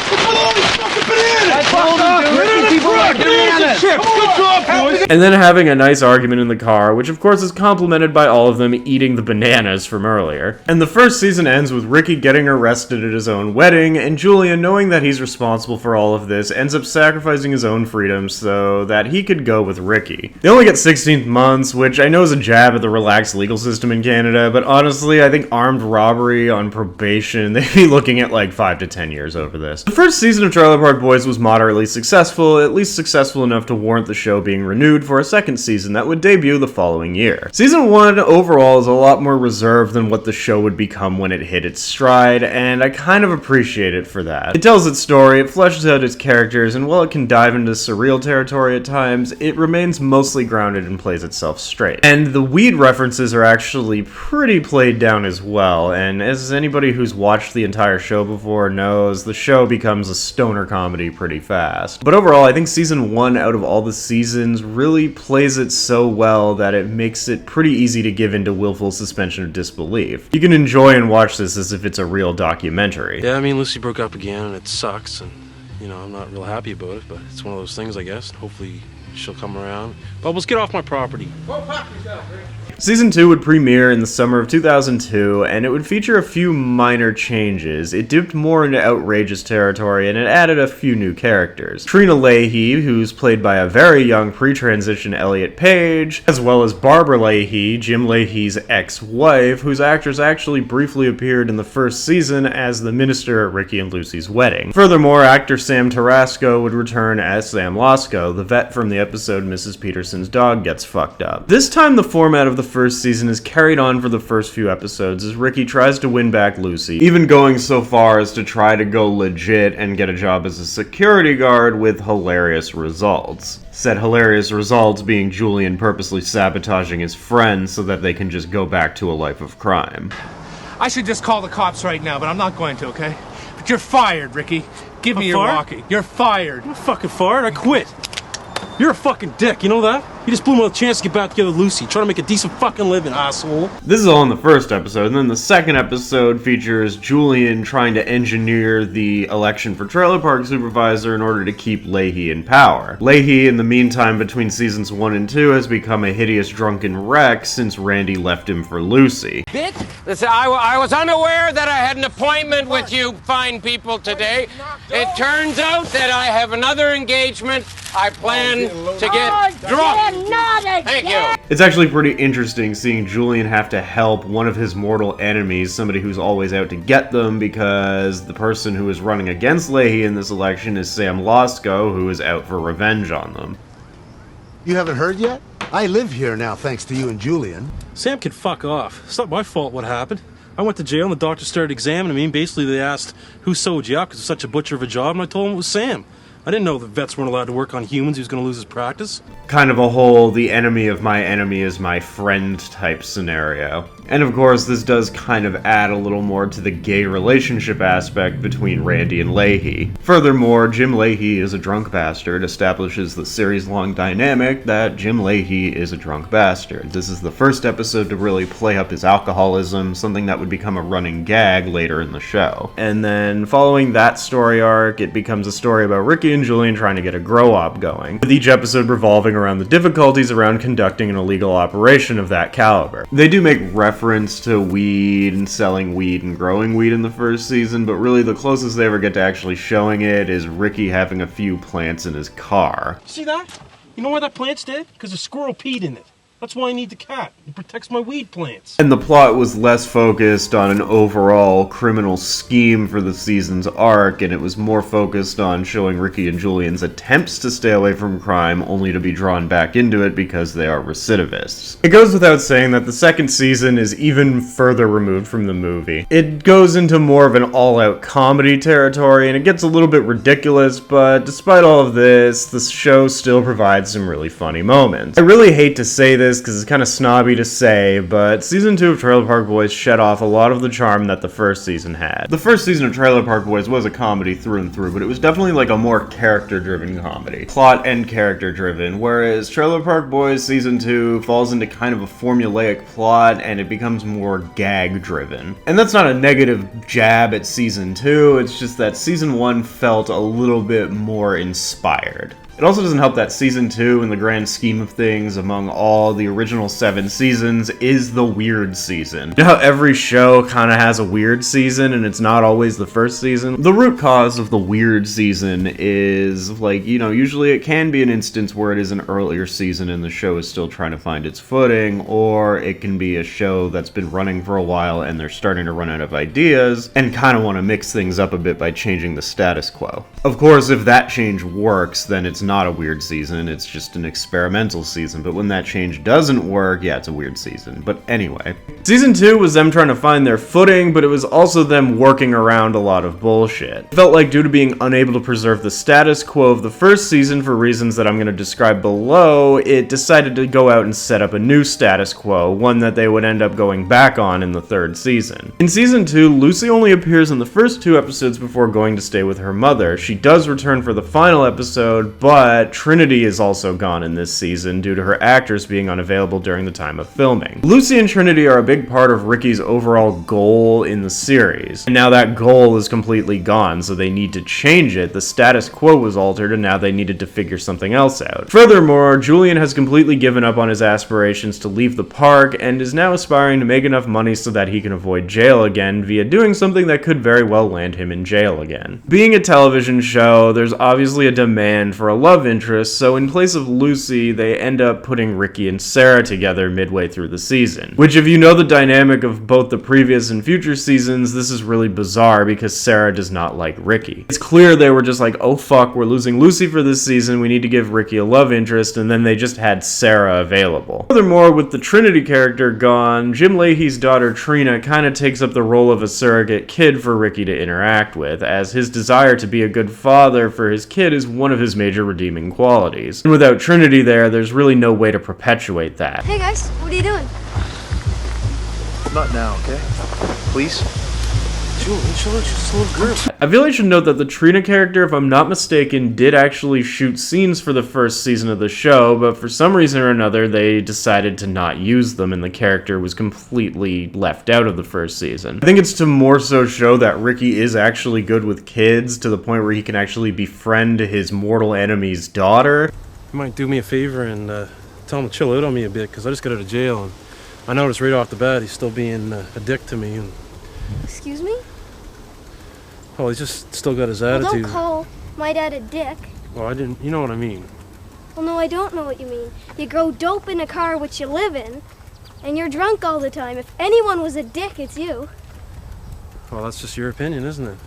And then having a nice argument in the car, which of course is complemented by all of them eating the bananas from earlier. And the first season ends with Ricky getting arrested at his own wedding, and Julian, knowing that he's responsible for all of this, ends up sacrificing his own freedom so that he could go with Ricky. They only get 16 months, which I know is a jab at the relaxed legal system in Canada, but honestly, I think armed robbery on probation, they'd be looking at like 5 to 10 years over this. The first season of Trailer Park Boys was moderately successful, at least successful enough to warrant the show being renewed for a second season that would debut the following year. Season 1 overall is a lot more reserved than what the show would become when it hit its stride, and I kind of appreciate it for that. It tells its story, it fleshes out its characters, and while it can dive into surreal territory at times, it remains mostly grounded and plays itself straight. And the weed references are actually pretty played down as well, and as anybody who's watched the entire show before knows, the show becomes a stoner comedy pretty fast. But overall, I think season 1 out of all the seasons really plays it so well that it makes it pretty easy to give into willful suspension of disbelief. You can enjoy and watch this as if it's a real documentary. Yeah, I mean, Lucy broke up again, and it sucks, and, you know, I'm not real happy about it, but it's one of those things, I guess. Hopefully she'll come around. Bubbles, get off my property. Season 2 would premiere in the summer of 2002, and it would feature a few minor changes. It dipped more into outrageous territory, and it added a few new characters. Trina Leahy, who's played by a very young pre-transition Elliot Page, as well as Barbara Leahy, Jim Leahy's ex-wife, whose actress actually briefly appeared in the first season as the minister at Ricky and Lucy's wedding. Furthermore, actor Sam Tarasco would return as Sam Lasco, the vet from the episode Mrs. Peterson's Dog Gets Fucked Up. This time the format of the first season is carried on for the first few episodes as Ricky tries to win back Lucy, even going so far as to try to go legit and get a job as a security guard with hilarious results. Said hilarious results being Julian purposely sabotaging his friends so that they can just go back to a life of crime. I should just call the cops right now, but I'm not going to, okay? But you're fired, Ricky. Give me your walkie. You're fired. I'm fucking fired. I quit. You're a fucking dick, you know that? You just blew my chance to get back together with Lucy, trying to make a decent fucking living, asshole. This is all in the first episode, and then the second episode features Julian trying to engineer the election for Trailer Park Supervisor in order to keep Leahy in power. Leahy, in the meantime, between seasons 1 and 2, has become a hideous drunken wreck since Randy left him for Lucy. Bitch! Listen, I was unaware that I had an appointment with you fine people today. It turns out that I have another engagement. I plan to get drunk. Thank you. It's actually pretty interesting seeing Julian have to help one of his mortal enemies, somebody who's always out to get them, because the person who is running against Leahy in this election is Sam Lasco, who is out for revenge on them. You haven't heard yet? I live here now thanks to you and Julian. Sam can fuck off. It's not my fault what happened. I went to jail and the doctor started examining me, and basically they asked who sewed you up because it's such a butcher of a job, and I told them it was Sam. I didn't know that vets weren't allowed to work on humans. He was going to lose his practice. Kind of a whole the enemy of my enemy is my friend type scenario. And of course, this does kind of add a little more to the gay relationship aspect between Randy and Leahy. Furthermore, Jim Leahy is a drunk bastard establishes the series-long dynamic that Jim Leahy is a drunk bastard. This is the first episode to really play up his alcoholism, something that would become a running gag later in the show. And then, following that story arc, it becomes a story about Ricky and Julian trying to get a grow-op going, with each episode revolving around the difficulties around conducting an illegal operation of that caliber. They do make reference to weed and selling weed and growing weed in the first season, but really the closest they ever get to actually showing it is Ricky having a few plants in his car. See that? You know why that plant's dead? Because a squirrel peed in it. That's why I need the cat. It protects my weed plants. And the plot was less focused on an overall criminal scheme for the season's arc, and it was more focused on showing Ricky and Julian's attempts to stay away from crime only to be drawn back into it because they are recidivists. It goes without saying that the second season is even further removed from the movie. It goes into more of an all-out comedy territory, and it gets a little bit ridiculous, but despite all of this, the show still provides some really funny moments. I really hate to say this because it's kind of snobby to say, but season 2 of Trailer Park Boys shed off a lot of the charm that the first season had. The first season of Trailer Park Boys was a comedy through and through, but it was definitely like a more character-driven comedy. Plot and character-driven, whereas Trailer Park Boys season 2 falls into kind of a formulaic plot and it becomes more gag-driven. And that's not a negative jab at season 2, it's just that season 1 felt a little bit more inspired. It also doesn't help that season 2, in the grand scheme of things, among all the original 7 seasons, is the weird season. You know how every show kind of has a weird season, and it's not always the first season? The root cause of the weird season is, like, you know, usually it can be an instance where it is an earlier season and the show is still trying to find its footing, or it can be a show that's been running for a while and they're starting to run out of ideas, and kind of want to mix things up a bit by changing the status quo. Of course, if that change works, then it's not a weird season, it's just an experimental season, but when that change doesn't work, yeah, it's a weird season. But anyway. Season 2 was them trying to find their footing, but it was also them working around a lot of bullshit. It felt like due to being unable to preserve the status quo of the first season for reasons that I'm going to describe below, it decided to go out and set up a new status quo, one that they would end up going back on in the third season. In season 2, Lucy only appears in the first 2 episodes before going to stay with her mother. She does return for the final episode, but Trinity is also gone in this season due to her actors being unavailable during the time of filming. Lucy and Trinity are a big part of Ricky's overall goal in the series, and now that goal is completely gone, so they need to change it. The status quo was altered, and now they needed to figure something else out. Furthermore, Julian has completely given up on his aspirations to leave the park, and is now aspiring to make enough money so that he can avoid jail again via doing something that could very well land him in jail again. Being a television show, there's obviously a demand for a love interest, so in place of Lucy, they end up putting Ricky and Sarah together midway through the season. Which, if you know the dynamic of both the previous and future seasons, this is really bizarre because Sarah does not like Ricky. It's clear they were just like, oh fuck, we're losing Lucy for this season, we need to give Ricky a love interest, and then they just had Sarah available. Furthermore, with the Trinity character gone, Jim Leahy's daughter Trina kind of takes up the role of a surrogate kid for Ricky to interact with, as his desire to be a good father for his kid is one of his major redeeming qualities. And without Trinity there, there's really no way to perpetuate that. Hey guys, what are you doing? Not now, okay? Please? Julian, she's just a little girl. I feel I should note that the Trina character, if I'm not mistaken, did actually shoot scenes for the first season of the show, but for some reason or another, they decided to not use them, and the character was completely left out of the first season. I think it's to more so show that Ricky is actually good with kids, to the point where he can actually befriend his mortal enemy's daughter. You might do me a favor and tell him to chill out on me a bit, because I just got out of jail, and I noticed right off the bat he's still being a dick to me. And Excuse me? well, he's just still got his Well, attitude. don't call my dad a dick. Well, I didn't. You know what I mean. Well, no, I don't know what you mean. You grow dope in a car which you live in, and you're drunk all the time. If anyone was a dick, it's you. Well, that's just your opinion, isn't it?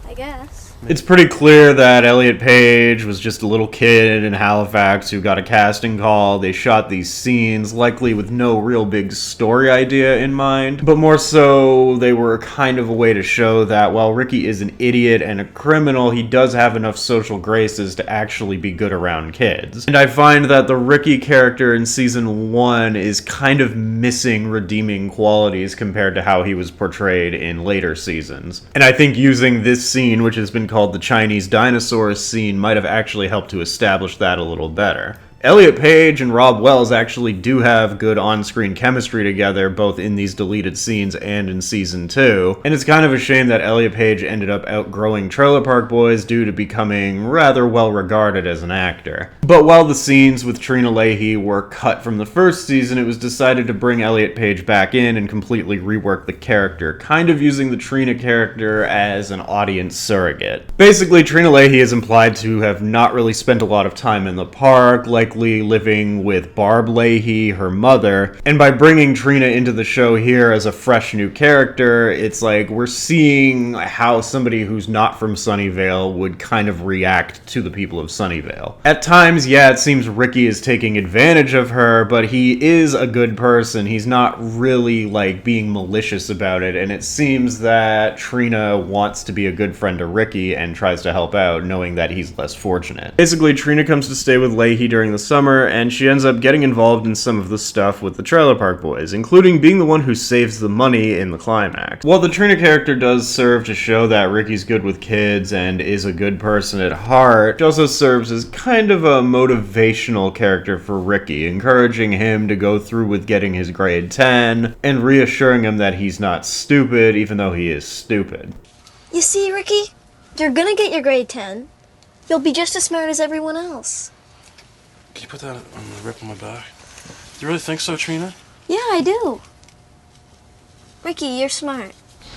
I guess. It's pretty clear that Elliot Page was just a little kid in Halifax who got a casting call. They shot these scenes, likely with no real big story idea in mind, but more so they were kind of a way to show that while Ricky is an idiot and a criminal, he does have enough social graces to actually be good around kids. And I find that the Ricky character in season 1 is kind of missing redeeming qualities compared to how he was portrayed in later seasons. And I think using this scene, which has been called the Chinese dinosaur scene, might have actually helped to establish that a little better. Elliot Page and Rob Wells actually do have good on-screen chemistry together, both in these deleted scenes and in Season 2, and it's kind of a shame that Elliot Page ended up outgrowing Trailer Park Boys due to becoming rather well-regarded as an actor. But while the scenes with Trina Leahy were cut from the first season, it was decided to bring Elliot Page back in and completely rework the character, kind of using the Trina character as an audience surrogate. Basically, Trina Leahy is implied to have not really spent a lot of time in the park, like likely living with Barb Leahy, her mother. And by bringing Trina into the show here as a fresh new character, it's like we're seeing how somebody who's not from Sunnyvale would kind of react to the people of Sunnyvale. At times, yeah, it seems Ricky is taking advantage of her, but he is a good person. He's not really, like, being malicious about it, and it seems that Trina wants to be a good friend to Ricky and tries to help out, knowing that he's less fortunate. Basically, Trina comes to stay with Leahy during the summer, and she ends up getting involved in some of the stuff with the Trailer Park Boys, including being the one who saves the money in the climax. While the Trina character does serve to show that Ricky's good with kids and is a good person at heart, she also serves as kind of a motivational character for Ricky, encouraging him to go through with getting his grade 10, and reassuring him that he's not stupid, even though he is stupid. You see, Ricky? You're gonna get your grade 10. You'll be just as smart as everyone else. Can you put that on the rip on my back? Do you really think so, Trina? Yeah, I do. Ricky, you're smart.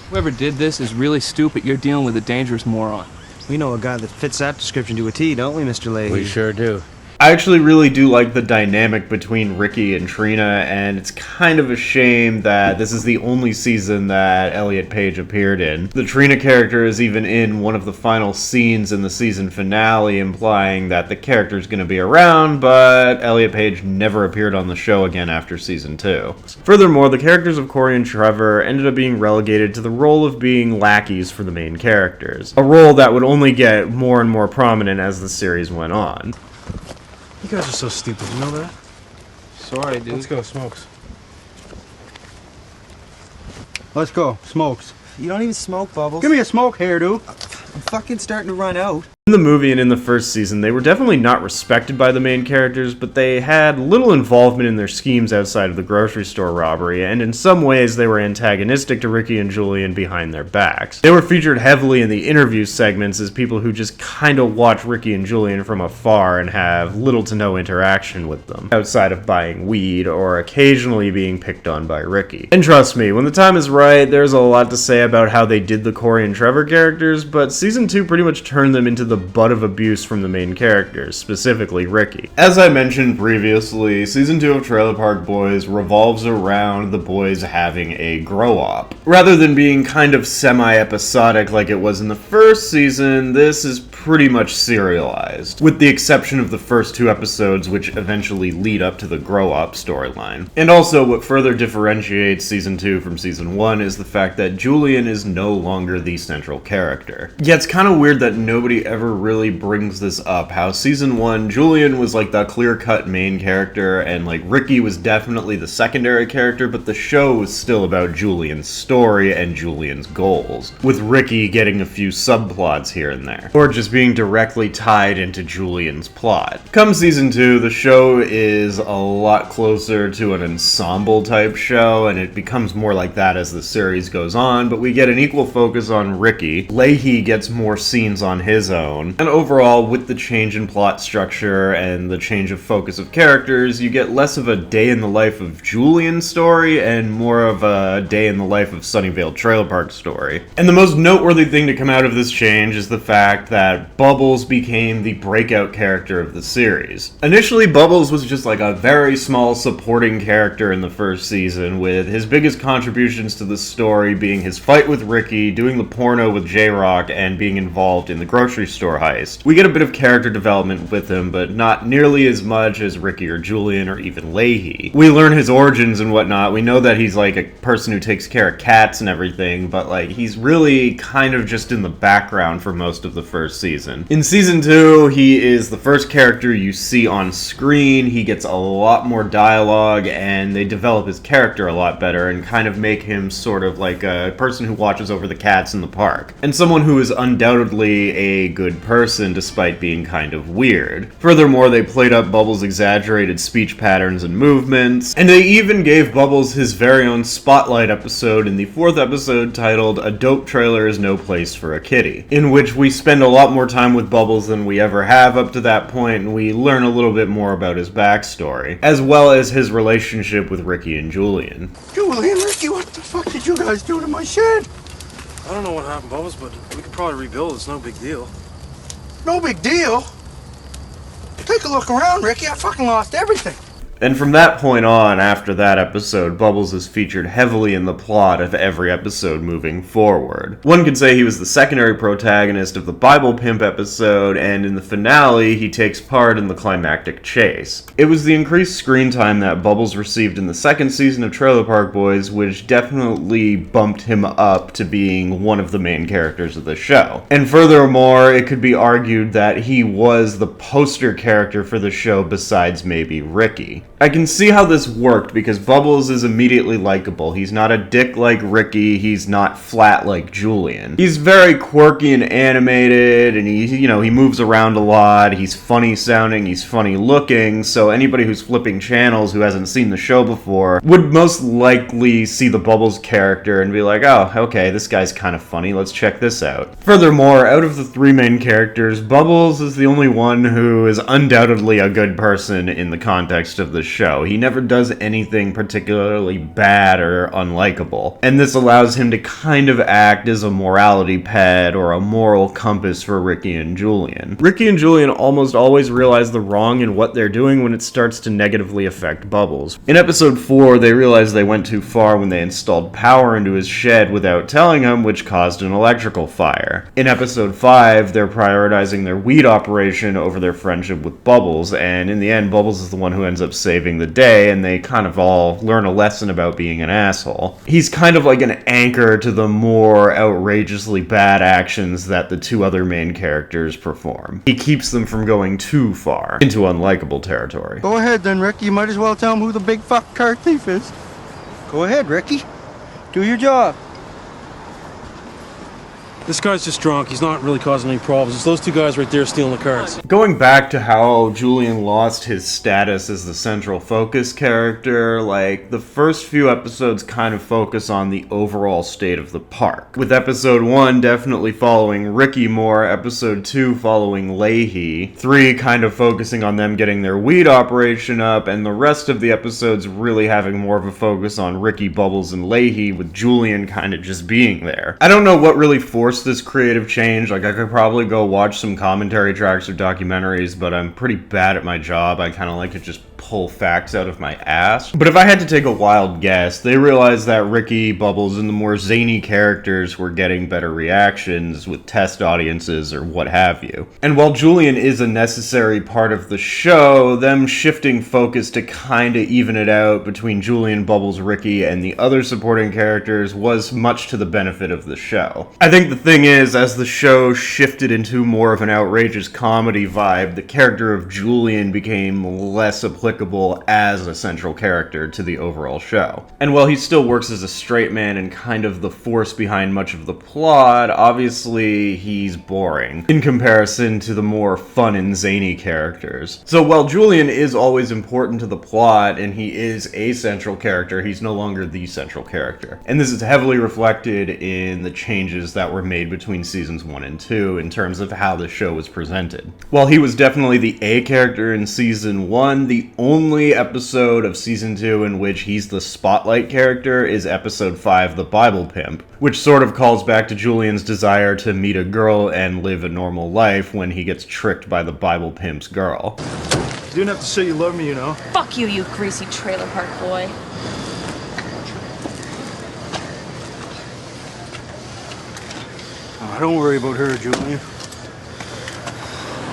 Whoever did this is really stupid. You're dealing with a dangerous moron. We know a guy that fits that description to a T, don't we, Mr. Leahy? We sure do. I actually really do like the dynamic between Ricky and Trina, and it's kind of a shame that this is the only season that Elliot Page appeared in. The Trina character is even in one of the final scenes in the season finale, implying that the character is going to be around, but Elliot Page never appeared on the show again after season 2. Furthermore, the characters of Corey and Trevor ended up being relegated to the role of being lackeys for the main characters, a role that would only get more and more prominent as the series went on. You guys are so stupid, you know that? Sorry, dude. Let's go, Smokes. Let's go, Smokes. You don't even smoke, Bubbles. Give me a smoke, hairdo. I'm fucking starting to run out. In the movie and in the first season, they were definitely not respected by the main characters, but they had little involvement in their schemes outside of the grocery store robbery, and in some ways they were antagonistic to Ricky and Julian behind their backs. They were featured heavily in the interview segments as people who just kinda watch Ricky and Julian from afar and have little to no interaction with them, outside of buying weed or occasionally being picked on by Ricky. And trust me, when the time is right, there's a lot to say about how they did the Corey and Trevor characters, but season 2 pretty much turned them into the butt of abuse from the main characters, specifically Ricky. As I mentioned previously, season 2 of Trailer Park Boys revolves around the boys having a grow-up. Rather than being kind of semi-episodic like it was in the first season, this is pretty much serialized, with the exception of the first 2 episodes which eventually lead up to the grow-up storyline. And also, what further differentiates season 2 from season 1 is the fact that Julian is no longer the central character. Yeah, it's kind of weird that nobody ever really brings this up, how season 1, Julian was like the clear-cut main character, and like Ricky was definitely the secondary character, but the show was still about Julian's story and Julian's goals, with Ricky getting a few subplots here and there, or just being directly tied into Julian's plot. Come season 2, the show is a lot closer to an ensemble-type show, and it becomes more like that as the series goes on, but we get an equal focus on Ricky. Leahy gets more scenes on his own, and overall, with the change in plot structure and the change of focus of characters, you get less of a day in the life of Julian's story and more of a day in the life of Sunnyvale Trailer Park story. And the most noteworthy thing to come out of this change is the fact that Bubbles became the breakout character of the series. Initially, Bubbles was just like a very small supporting character in the first season, with his biggest contributions to the story being his fight with Ricky, doing the porno with J-Rock, and being involved in the grocery store heist. We get a bit of character development with him, but not nearly as much as Ricky or Julian or even Leahy. We learn his origins and whatnot. We know that he's like a person who takes care of cats and everything, but like he's really kind of just in the background for most of the first season. In season 2, he is the first character you see on screen. He gets a lot more dialogue, and they develop his character a lot better and kind of make him sort of like a person who watches over the cats in the park, and someone who is undoubtedly a good person despite being kind of weird. Furthermore, they played up Bubbles' exaggerated speech patterns and movements, and they even gave Bubbles his very own spotlight episode in the 4th episode titled "A Dope Trailer is No Place for a Kitty," in which we spend a lot more time with Bubbles than we ever have up to that point, and we learn a little bit more about his backstory, as well as his relationship with Ricky and Julian. Julian, Ricky, what the fuck did you guys do to my shed? I don't know what happened, Bubbles, but we could probably rebuild. It's no big deal. No big deal? Take a look around, Ricky. I fucking lost everything. And from that point on, after that episode, Bubbles is featured heavily in the plot of every episode moving forward. One could say he was the secondary protagonist of the Bible Pimp episode, and in the finale, he takes part in the climactic chase. It was the increased screen time that Bubbles received in the second season of Trailer Park Boys which definitely bumped him up to being one of the main characters of the show. And furthermore, it could be argued that he was the poster character for the show besides maybe Ricky. I can see how this worked because Bubbles is immediately likable. He's not a dick like Ricky, he's not flat like Julian. He's very quirky and animated, and he moves around a lot, he's funny sounding, he's funny looking, so anybody who's flipping channels who hasn't seen the show before would most likely see the Bubbles character and be like, oh, okay, this guy's kind of funny, let's check this out. Furthermore, out of the three main characters, Bubbles is the only one who is undoubtedly a good person in the context of the show. He never does anything particularly bad or unlikable, and this allows him to kind of act as a morality pet or a moral compass for Ricky and Julian. Ricky and Julian almost always realize the wrong in what they're doing when it starts to negatively affect Bubbles. In episode 4, they realized they went too far when they installed power into his shed without telling him, which caused an electrical fire. In episode 5, they're prioritizing their weed operation over their friendship with Bubbles, and in the end, Bubbles is the one who ends up saving the day, and they kind of all learn a lesson about being an asshole. He's kind of like an anchor to the more outrageously bad actions that the two other main characters perform. He keeps them from going too far into unlikable territory. Go ahead then, Ricky. You might as well tell him who the big fuck car thief is. Go ahead, Ricky. Do your job. This guy's just drunk. He's not really causing any problems. It's those two guys right there stealing the cars. Going back to how Julian lost his status as the central focus character, like, the first few episodes kind of focus on the overall state of the park. With episode 1 definitely following Ricky more, episode 2 following Leahy, 3 kind of focusing on them getting their weed operation up, and the rest of the episodes really having more of a focus on Ricky, Bubbles, and Leahy, with Julian kind of just being there. I don't know what really forced this creative change. Like, I could probably go watch some commentary tracks or documentaries, but I'm pretty bad at my job. I kind of like to just pull facts out of my ass. But if I had to take a wild guess, they realized that Ricky, Bubbles, and the more zany characters were getting better reactions with test audiences or what have you. And while Julian is a necessary part of the show, them shifting focus to kinda even it out between Julian, Bubbles, Ricky, and the other supporting characters was much to the benefit of the show. I think the thing is, as the show shifted into more of an outrageous comedy vibe, the character of Julian became less applicable as a central character to the overall show. And while he still works as a straight man and kind of the force behind much of the plot, obviously he's boring in comparison to the more fun and zany characters. So while Julian is always important to the plot and he is a central character, he's no longer the central character. And this is heavily reflected in the changes that were made between seasons 1 and 2 in terms of how the show was presented. While he was definitely the A character in season 1, the only episode of season 2 in which he's the spotlight character is episode 5, The Bible Pimp, which sort of calls back to Julian's desire to meet a girl and live a normal life when he gets tricked by the Bible Pimp's girl. You didn't have to say you love me, you know. Fuck you, you greasy trailer park boy. Oh, don't worry about her, Julian.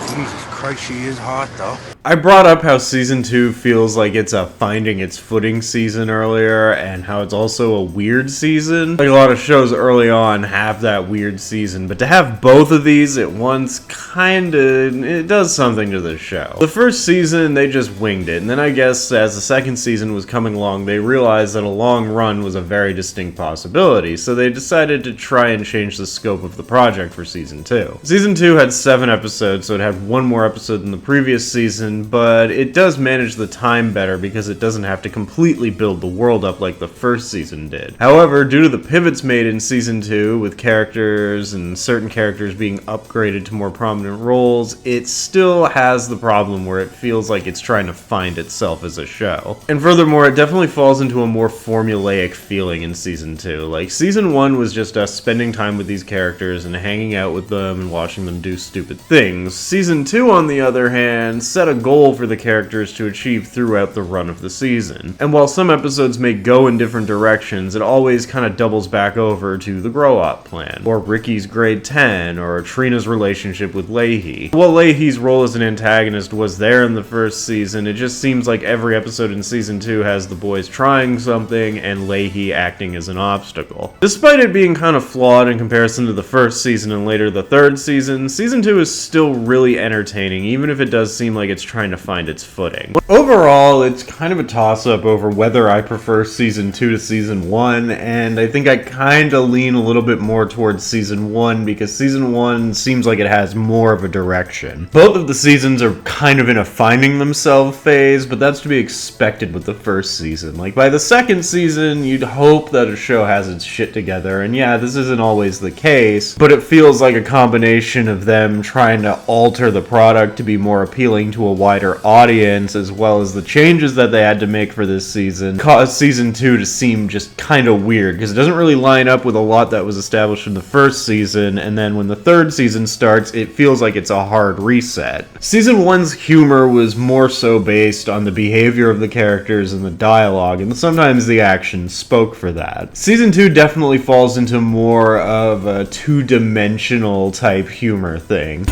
Jesus Christ, she is hot, though. I brought up how season 2 feels like it's a finding its footing season earlier, and how it's also a weird season. Like, a lot of shows early on have that weird season, but to have both of these at once it does something to the show. The first season, they just winged it, and then I guess as the second season was coming along, they realized that a long run was a very distinct possibility, so they decided to try and change the scope of the project for season 2. Season 2 had 7 episodes, so it had one more episode than the previous season, but it does manage the time better because it doesn't have to completely build the world up like the first season did. However, due to the pivots made in season 2, with characters and certain characters being upgraded to more prominent roles, it still has the problem where it feels like it's trying to find itself as a show. And furthermore, it definitely falls into a more formulaic feeling in season 2. Like, season 1 was just us spending time with these characters and hanging out with them and watching them do stupid things. Season 2, on the other hand, set a goal for the characters to achieve throughout the run of the season. And while some episodes may go in different directions, it always kind of doubles back over to the grow-up plan, or Ricky's grade 10, or Trina's relationship with Leahy. While Leahy's role as an antagonist was there in the first season, it just seems like every episode in season 2 has the boys trying something and Leahy acting as an obstacle. Despite it being kind of flawed in comparison to the first season and later the third season, season 2 is still really entertaining, even if it does seem like it's trying to find its footing. Overall, it's kind of a toss-up over whether I prefer season 2 to season 1, and I think I kind of lean a little bit more towards season 1 because season 1 seems like it has more of a direction. Both of the seasons are kind of in a finding themselves phase, but that's to be expected with the first season. Like, by the second season, you'd hope that a show has its shit together, and yeah, this isn't always the case, but it feels like a combination of them trying to alter the product to be more appealing to a wider audience, as well as the changes that they had to make for this season, caused season 2 to seem just kind of weird, because it doesn't really line up with a lot that was established in the first season, and then when the third season starts, it feels like it's a hard reset. Season 1's humor was more so based on the behavior of the characters and the dialogue, and sometimes the action spoke for that. Season 2 definitely falls into more of a two-dimensional type humor thing.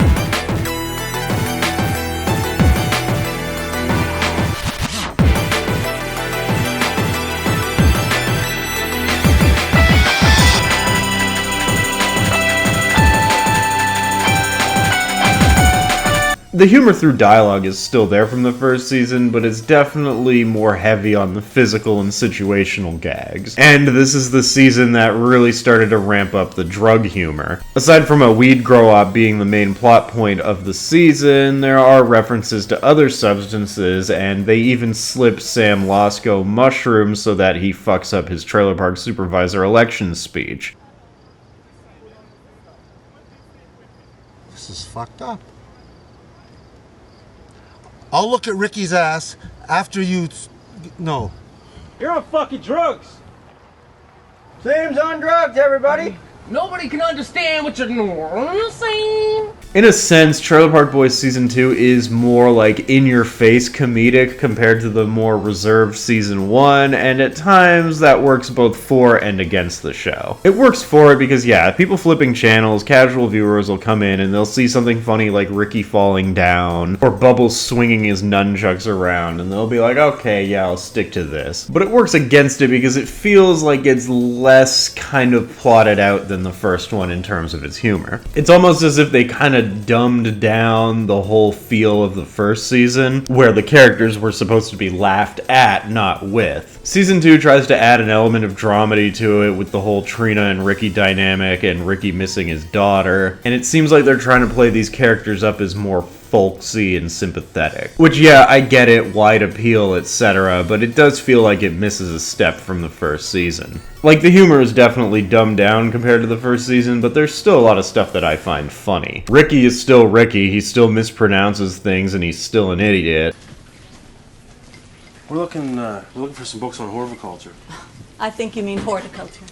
The humor through dialogue is still there from the first season, but it's definitely more heavy on the physical and situational gags. And this is the season that really started to ramp up the drug humor. Aside from a weed grow-up being the main plot point of the season, there are references to other substances, and they even slip Sam Lasco mushrooms so that he fucks up his trailer park supervisor election speech. This is fucked up. I'll look at Ricky's ass after you... No. You're on fucking drugs. Sam's on drugs, everybody. Nobody can understand what you're saying. In a sense, Trailer Park Boys Season 2 is more like in-your-face comedic compared to the more reserved Season 1, and at times that works both for and against the show. It works for it because, yeah, people flipping channels, casual viewers will come in and they'll see something funny like Ricky falling down, or Bubbles swinging his nunchucks around, and they'll be like, okay, yeah, I'll stick to this. But it works against it because it feels like it's less kind of plotted out than the first one in terms of its humor. It's almost as if they kind of dumbed down the whole feel of the first season, where the characters were supposed to be laughed at, not with. Season 2 tries to add an element of dramedy to it with the whole Trina and Ricky dynamic and Ricky missing his daughter, and it seems like they're trying to play these characters up as more folksy and sympathetic. Which, yeah, I get it, wide appeal, etc., but it does feel like it misses a step from the first season. Like, the humor is definitely dumbed down compared to the first season, but there's still a lot of stuff that I find funny. Ricky is still Ricky, he still mispronounces things, and he's still an idiot. We're looking for some books on horticulture. I think you mean horticulture.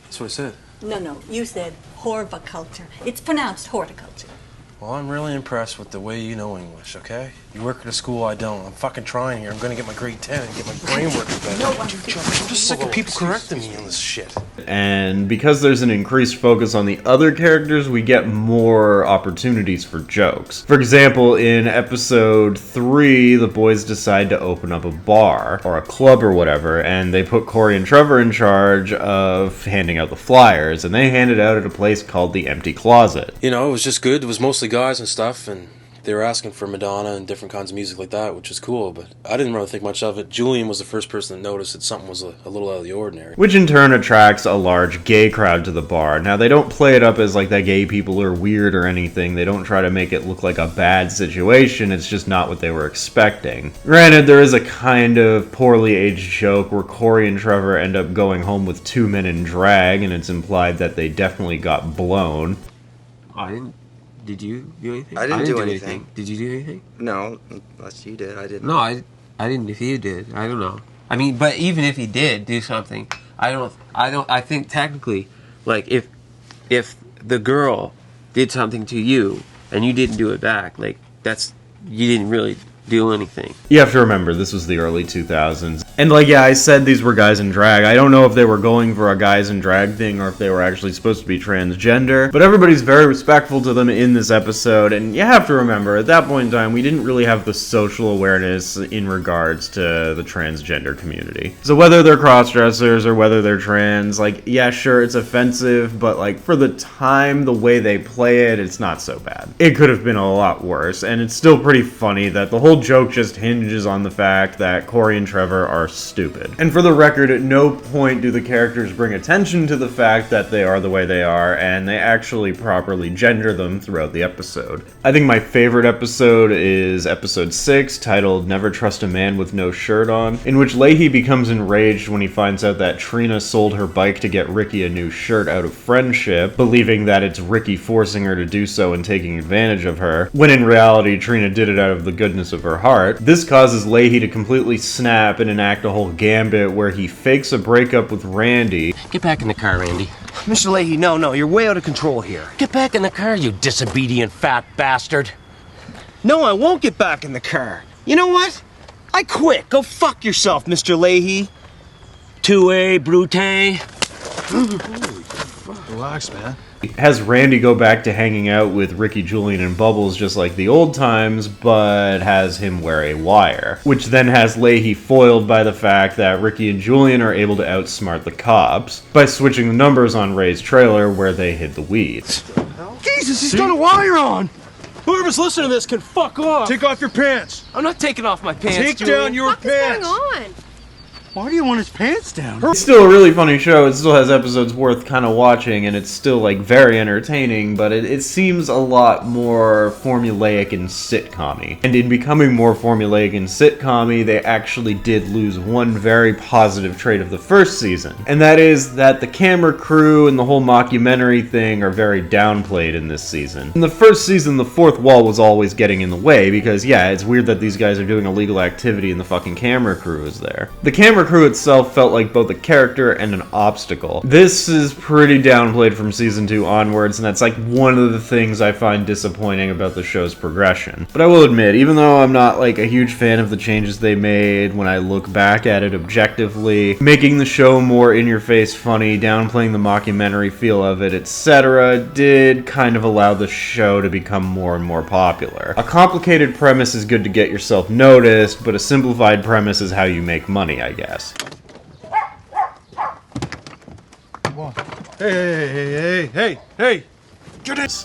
That's what I said. No, you said horticulture. It's pronounced horticulture. Well, I'm really impressed with the way you know English, okay? You work at a school I don't. I'm fucking trying here. I'm gonna get my grade 10 and get my brain working better. I'm just sick of people correcting me on this shit. And because there's an increased focus on the other characters, we get more opportunities for jokes. For example, in episode 3, the boys decide to open up a bar, or a club or whatever, and they put Corey and Trevor in charge of handing out the flyers, and they hand it out at a place called the Empty Closet. You know, it was just good. It was mostly guys and stuff, and they were asking for Madonna and different kinds of music like that, which was cool, but I didn't really think much of it. Julian was the first person that noticed that something was a little out of the ordinary. Which in turn attracts a large gay crowd to the bar. Now, they don't play it up as like that gay people are weird or anything. They don't try to make it look like a bad situation. It's just not what they were expecting. Granted, there is a kind of poorly aged joke where Corey and Trevor end up going home with 2 men in drag, and it's implied that they definitely got blown. I didn't. Did you do anything? I didn't do anything. Did you do anything? No, unless you did. I didn't. No, I didn't. If you did, I don't know. I mean, but even if he did do something, I think technically, like if the girl did something to you and you didn't do it back, like you didn't really do anything. You have to remember, this was the early 2000s. And like, yeah, I said these were guys in drag. I don't know if they were going for a guys in drag thing or if they were actually supposed to be transgender, but everybody's very respectful to them in this episode. And you have to remember, at that point in time, we didn't really have the social awareness in regards to the transgender community. So whether they're cross-dressers or whether they're trans, like, yeah, sure, it's offensive, but like, for the time, the way they play it, it's not so bad. It could have been a lot worse, and it's still pretty funny that the whole joke just hinges on the fact that Corey and Trevor are stupid. And for the record, at no point do the characters bring attention to the fact that they are the way they are, and they actually properly gender them throughout the episode. I think my favorite episode is episode 6, titled Never Trust a Man with No Shirt On, in which Leahy becomes enraged when he finds out that Trina sold her bike to get Ricky a new shirt out of friendship, believing that it's Ricky forcing her to do so and taking advantage of her, when in reality Trina did it out of the goodness of her heart. This causes Leahy to completely snap and enact a whole gambit where he fakes a breakup with Randy. Get back in the car, Randy. Mr. Leahy, no, you're way out of control here. Get back in the car, you disobedient fat bastard. No, I won't get back in the car. You know what? I quit. Go fuck yourself, Mr. Leahy. Two-way, brute. Relax, man. Has Randy go back to hanging out with Ricky, Julian, and Bubbles just like the old times, but has him wear a wire. Which then has Leahy foiled by the fact that Ricky and Julian are able to outsmart the cops by switching the numbers on Ray's trailer where they hid the weeds. Jesus, he's got a wire on! Whoever's listening to this can fuck off. Take off your pants. I'm not taking off my pants, Take Julian. down your pants. What's going on? Why do you want his pants down? It's still a really funny show. It still has episodes worth kind of watching, and it's still like very entertaining, but it seems a lot more formulaic and sitcom-y. And in becoming more formulaic and sitcom-y, they actually did lose one very positive trait of the first season, and that is that the camera crew and the whole mockumentary thing are very downplayed in this season. In the first season, the fourth wall was always getting in the way, because yeah, it's weird that these guys are doing illegal activity and the fucking camera crew is there. The camera crew itself felt like both a character and an obstacle. This is pretty downplayed from season 2 onwards, and that's like one of the things I find disappointing about the show's progression. But I will admit, even though I'm not like a huge fan of the changes they made, when I look back at it objectively, making the show more in-your-face funny, downplaying the mockumentary feel of it, etc., did kind of allow the show to become more and more popular. A complicated premise is good to get yourself noticed, but a simplified premise is how you make money, I guess. Hey!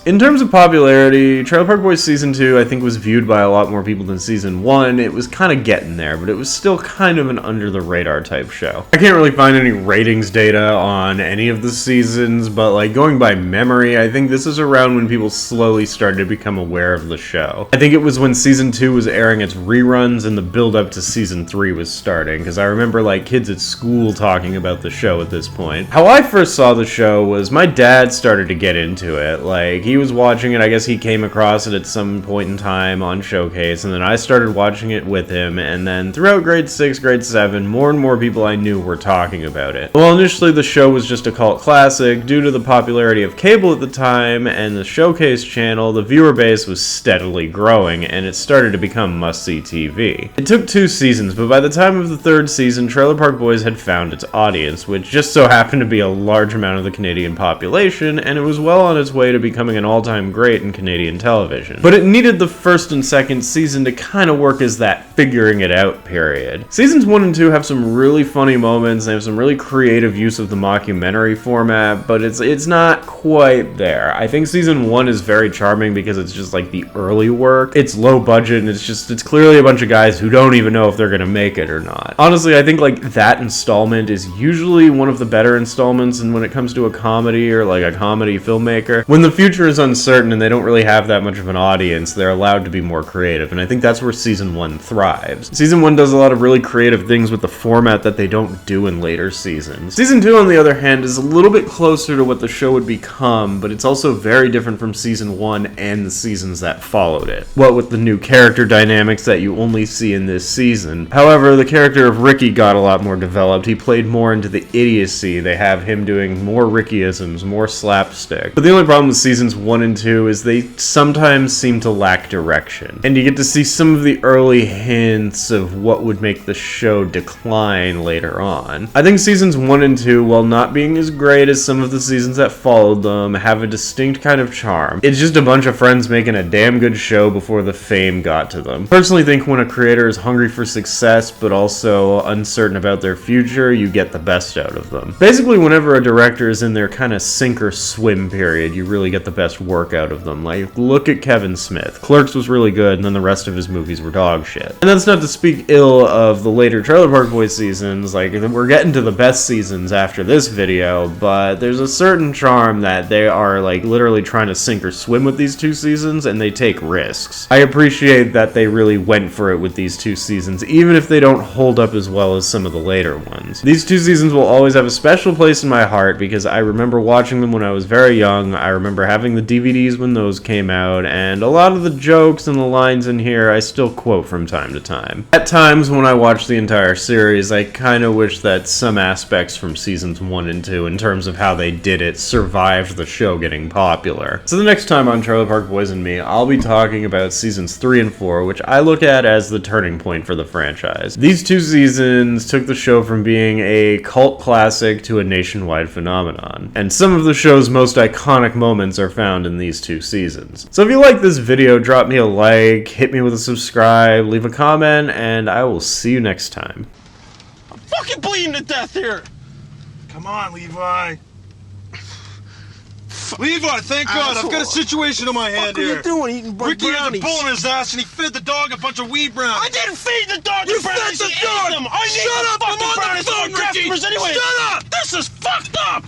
In terms of popularity, Trailer Park Boys Season 2 I think was viewed by a lot more people than Season 1. It was kind of getting there, but it was still kind of an under-the-radar type show. I can't really find any ratings data on any of the seasons, but like going by memory, I think this is around when people slowly started to become aware of the show. I think it was when Season 2 was airing its reruns and the build-up to Season 3 was starting, because I remember like kids at school talking about the show at this point. How I first saw the show was my dad started to get into it. Like, he was watching it, I guess he came across it at some point in time on Showcase, and then I started watching it with him, and then throughout grade 6, grade 7, more and more people I knew were talking about it. Well, initially the show was just a cult classic. Due to the popularity of cable at the time, and the Showcase channel, the viewer base was steadily growing, and it started to become must-see TV. It took 2 seasons, but by the time of the 3rd season, Trailer Park Boys had found its audience, which just so happened to be a large amount of the Canadian population, and it was well on its way to becoming an all-time great in Canadian television. But it needed the 1st and 2nd season to kind of work as that figuring it out period. Seasons 1 and 2 have some really funny moments, they have some really creative use of the mockumentary format, but it's not quite there. I think Season 1 is very charming because it's just like the early work. It's low budget and it's clearly a bunch of guys who don't even know if they're gonna make it or not. Honestly, I think like that installment is usually one of the better installments, and when it comes to a comedy or like a comedy filmmaker, when the future is uncertain and they don't really have that much of an audience, they're allowed to be more creative, and I think that's where Season 1 thrives. Season 1 does a lot of really creative things with the format that they don't do in later seasons. Season 2, on the other hand, is a little bit closer to what the show would become, but it's also very different from Season 1 and the seasons that followed it. What with the new character dynamics that you only see in this season. However, the character of Ricky got a lot more developed. He played more into the idiocy. They have him doing more Rickyisms, more slapstick. But the only problem with seasons 1 and 2 is they sometimes seem to lack direction, and you get to see some of the early hints of what would make the show decline later on. I think seasons 1 and 2, while not being as great as some of the seasons that followed them, have a distinct kind of charm. It's just a bunch of friends making a damn good show before the fame got to them. I personally think when a creator is hungry for success but also uncertain about their future, you get the best out of them. Basically, whenever a director is in their kind of sink or swim period, you really get the best work out of them. Like, look at Kevin Smith. Clerks was really good, and then the rest of his movies were dog shit. And that's not to speak ill of the later Trailer Park Boys seasons. Like, we're getting to the best seasons after this video, but there's a certain charm that they are, like, literally trying to sink or swim with these 2 seasons, and they take risks. I appreciate that they really went for it with these 2 seasons, even if they don't hold up as well as some of the later ones. These 2 seasons will always have a special place in my heart because I remember watching them when I was very young. I remember having the DVDs when those came out, and a lot of the jokes and the lines in here I still quote from time to time. At times when I watch the entire series, I kind of wish that some aspects from seasons 1 and 2, in terms of how they did it, survived the show getting popular. So the next time on Trailer Park Boys and Me, I'll be talking about seasons 3 and 4, which I look at as the turning point for the franchise. These 2 seasons took the show from being a cult classic to a nationwide phenomenon, and some of the show's most iconic moments are found in these 2 seasons. So if you like this video, drop me a like, hit me with a subscribe, leave a comment, and I will see you next time. I'm fucking bleeding to death here! Come on, Levi. Levi, thank God, I've got a situation on my hand here. What are you doing, eating Ricky had a bull in his ass and he fed the dog a bunch of weed brownies. I didn't feed the dog the brownies, he ate them! Shut up, I'm on the phone, Ricky! Shut up! This is fucked up!